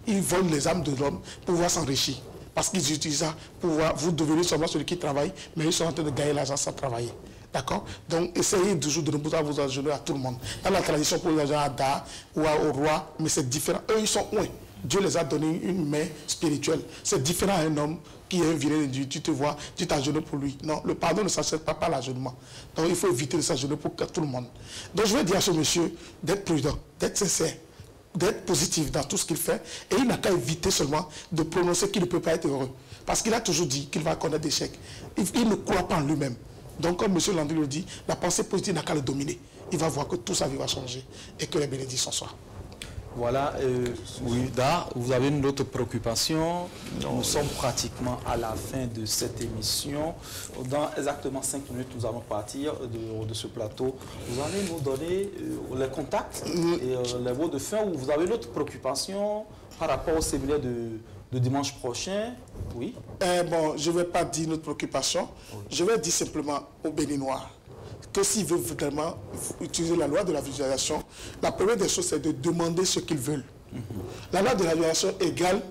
Ils volent les âmes de l'homme pour pouvoir s'enrichir. Parce qu'ils utilisent ça pour pouvoir vous devenir seulement celui qui travaille, mais ils sont en train de gagner l'argent sans travailler. D'accord? Donc, essayez toujours de ne pas vous agenouiller à tout le monde. Dans la tradition, pour les gens à Da ou au roi, mais c'est différent. Eux, ils sont loin. Dieu les a donné une main spirituelle. C'est différent à un homme qui est un vilain individu. Tu te vois, tu t'agenouilles pour lui. Non, le pardon ne s'achète pas par l'agenouillement. Donc, il faut éviter de s'agenouiller pour tout le monde. Donc, je vais dire à ce monsieur d'être prudent, d'être sincère, d'être positif dans tout ce qu'il fait. Et il n'a qu'à éviter seulement de prononcer qu'il ne peut pas être heureux. Parce qu'il a toujours dit qu'il va connaître des chèques. Il ne croit pas en lui-même. Donc, comme M. Landry le dit, la pensée positive n'a qu'à le dominer. Il va voir que toute sa vie va changer et que les bénédictions soient. Voilà, oui, Da, vous avez une autre préoccupation. Nous sommes pratiquement à la fin de cette émission. Dans exactement 5 minutes, nous allons partir de ce plateau. Vous allez nous donner les contacts et les mots de fin. Ou vous avez une autre préoccupation par rapport au séminaire de dimanche prochain? Oui. Bon, je ne vais pas dire notre préoccupation. Oui. Je vais dire simplement aux Béninois que s'ils veulent vraiment utiliser la loi de la visualisation, la première des choses, c'est de demander ce qu'ils veulent. La loi de la visualisation égale,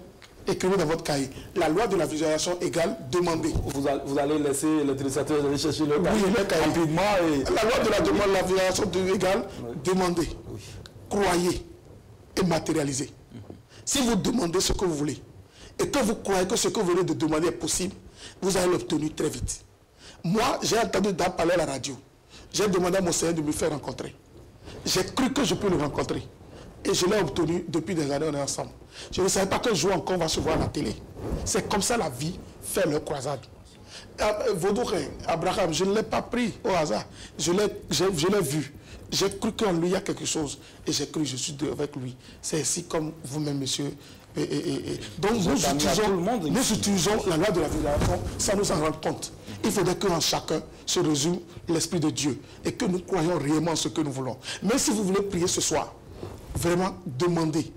écrivez dans votre cahier, la loi de la visualisation égale demander. Vous allez laisser les téléspectateurs aller chercher le cahier, oui, le cahier rapidement. Et... La loi de la demande, la visualisation égale demander, croyez et matérialiser. Si vous demandez ce que vous voulez, et que vous croyez que ce que vous venez de demander est possible, vous allez l'obtenir très vite. Moi, j'ai entendu Dan parler à la radio. J'ai demandé à mon Seigneur de me faire rencontrer. J'ai cru que je peux le rencontrer. Et je l'ai obtenu depuis des années, on est ensemble. Je ne savais pas qu'un jour encore on va se voir à la télé. C'est comme ça la vie fait leur croisade. Vaudourin, Abraham, je ne l'ai pas pris au hasard. Je l'ai vu. J'ai cru qu'en lui il y a quelque chose. Et j'ai cru que je suis avec lui. C'est ainsi comme vous-même, monsieur. Donc nous utilisons la loi de la visualisation sans nous en rendre compte. Il faudrait qu'en chacun se résume l'Esprit de Dieu et que nous croyons réellement en ce que nous voulons. Mais si vous voulez prier ce soir, vraiment demandez,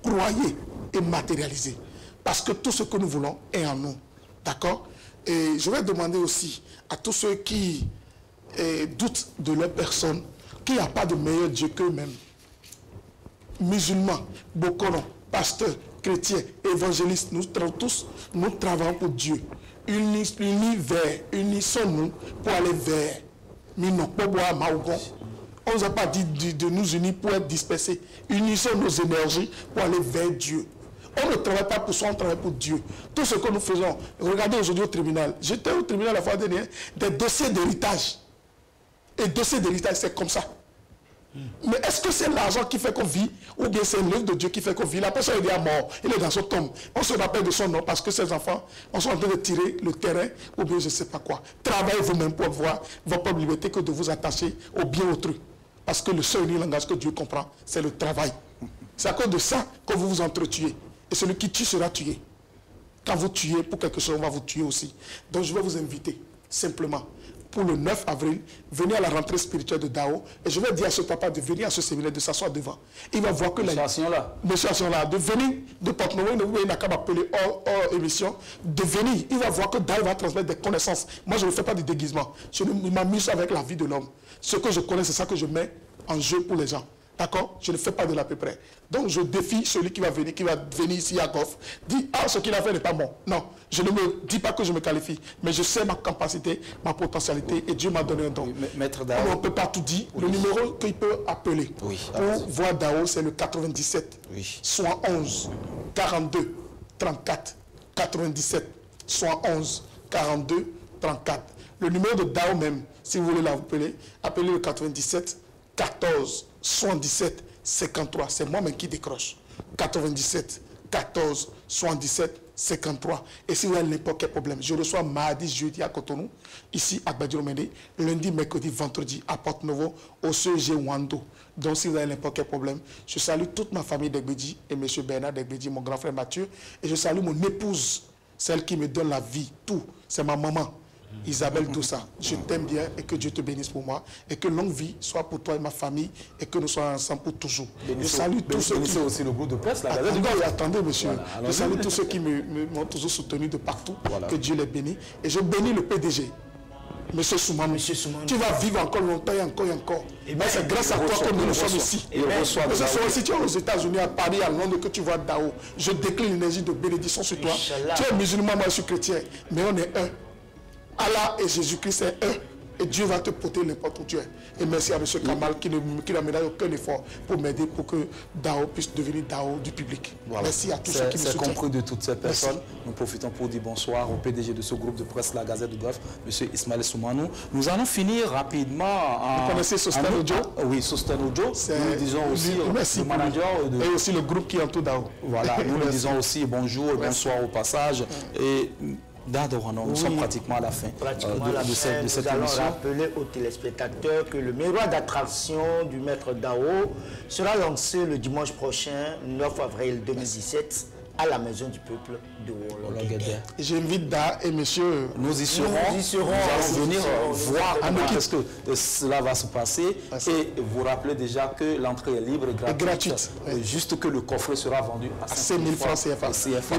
croyez et matérialisez. Parce que tout ce que nous voulons est en nous. D'accord? Et je vais demander aussi à tous ceux qui doutent de leur personne qu'il n'y a pas de meilleur Dieu qu'eux-mêmes. Musulmans, bokorons, pasteurs, chrétiens, évangélistes, nous travaillons pour Dieu. Unissons-nous pour aller vers. On ne nous a pas dit de nous unir pour être dispersés. Unissons nos énergies pour aller vers Dieu. On ne travaille pas pour soi, on travaille pour Dieu. Tout ce que nous faisons, regardez aujourd'hui au tribunal. J'étais au tribunal la fois dernière, des dossiers d'héritage. Et dossiers d'héritage, c'est comme ça. Mais est-ce que c'est l'argent qui fait qu'on vit ou bien c'est l'œuvre de Dieu qui fait qu'on vit? La personne est déjà mort, il est dans son tombe. On se rappelle de son nom parce que ses enfants sont en train de tirer le terrain ou bien je ne sais pas quoi. Travaillez vous-même pour avoir votre propre liberté que de vous attacher au bien autrui. Parce que le seul unique langage que Dieu comprend, c'est le travail. C'est à cause de ça que vous vous entretuez. Et celui qui tue sera tué. Quand vous tuez pour quelque chose, on va vous tuer aussi. Donc je vais vous inviter simplement pour le 9 avril, venez à la rentrée spirituelle de Dao et je vais dire à ce papa de venir à ce séminaire, de s'asseoir devant. Il va voir que Monsieur Assion-là, de venir de Porte-Novo, il n'a qu'à m'appeler hors émission, de venir. Il va voir que Dao va transmettre des connaissances. Moi, je ne fais pas de déguisement. Je m'amuse avec la vie de l'homme. Ce que je connais, c'est ça que je mets en jeu pour les gens. D'accord? Je ne fais pas de l'à peu près. Donc, je défie celui qui va venir ici à Goff, dit, ah, ce qu'il a fait n'est pas bon. Non, je ne me dis pas que je me qualifie, mais je sais ma capacité, ma potentialité, et Dieu m'a donné un don. Oui, Maître Dao. On ne peut pas tout dire. Oui. Le numéro qu'il peut appeler pour voir Dao, c'est le 97, 71, 42, 34, 97, 71, 42, 34. Le numéro de Dao même, si vous voulez l'appeler, appelez le 97, 14, 77, 53. C'est moi-même qui décroche. 97, 14, 77, 53. Et si vous avez n'importe quel problème, je reçois mardi, jeudi à Cotonou, ici à Badiomende, lundi, mercredi, vendredi à Porte-Novo, au CEG Wando. Donc si vous avez n'importe quel problème, je salue toute ma famille d'Egbedi et M. Bernard d'Egbedi, mon grand frère Mathieu, et je salue mon épouse, celle qui me donne la vie, tout. C'est ma maman. Isabelle Doussa, je t'aime bien et que Dieu te bénisse pour moi et que longue vie soit pour toi et ma famille et que nous soyons ensemble pour toujours. Je salue tous ceux qui... aussi le groupe de presse, la Gazette du Golfe. Attendez, monsieur. Voilà, je salue tous ceux qui m'ont toujours soutenu de partout. Voilà. Que Dieu les bénisse. Et je bénis le PDG. Monsieur Soumane, tu vas vivre encore longtemps et encore et encore. Et c'est grâce à toi que nous sommes ici. Si tu es aux États-Unis, à Paris, à Londres, que tu vois Dao, je décline l'énergie de bénédiction sur toi. Tu es musulman, moi je suis chrétien, mais on est un. Allah et Jésus-Christ est un. Et Dieu va te porter n'importe où tu es. Et merci à M. Kamal qui n'a mené aucun effort pour m'aider pour que Dao puisse devenir Dao du public. Voilà. Merci à tous ceux qui me soutiennent. C'est compris de toutes ces personnes. Merci. Nous profitons pour dire bonsoir au PDG de ce groupe de presse, la Gazette du Golfe, M. Ismaël Soumanou. Nous allons finir rapidement. Vous connaissez Sosten Ojo? Oui, Sosten Ojo. Nous le disons aussi le manager. Et aussi le groupe qui entoure Dao. Voilà, nous le disons aussi bonjour et bonsoir au passage. Et nous sommes pratiquement à la fin de cette émission. Nous allons rappeler aux téléspectateurs que le miroir d'attraction du maître Dao sera lancé le dimanche prochain, 9 avril 2017, à la Maison du Peuple de Wologede. J'invite Da et monsieur. Nous y serons. Nous allons venir voir comment est-ce que cela va se passer. Et vous rappelez déjà que l'entrée est libre et gratuite. Juste que le coffret sera vendu à 5 000 francs CFA.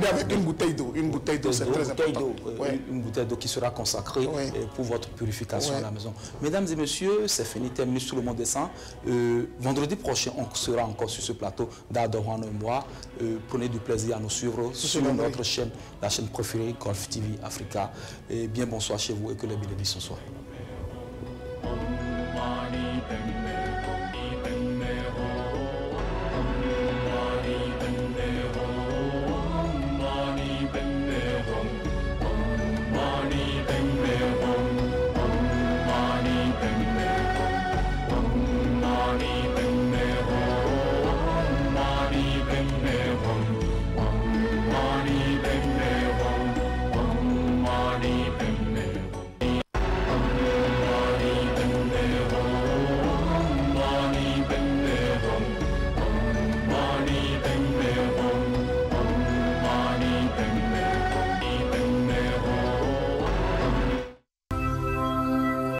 Et avec une bouteille d'eau. Une bouteille d'eau, c'est très important. Une bouteille d'eau qui sera consacrée pour votre purification à la maison. Mesdames et messieurs, c'est fini, terminé sur le monde descend. Vendredi prochain, on sera encore sur ce plateau d'Adorano et moi. Prenez du plaisir à nous suivre sur notre chaîne, la chaîne préférée Golf TV Africa. Et bien bonsoir chez vous et que les bénédictions soient.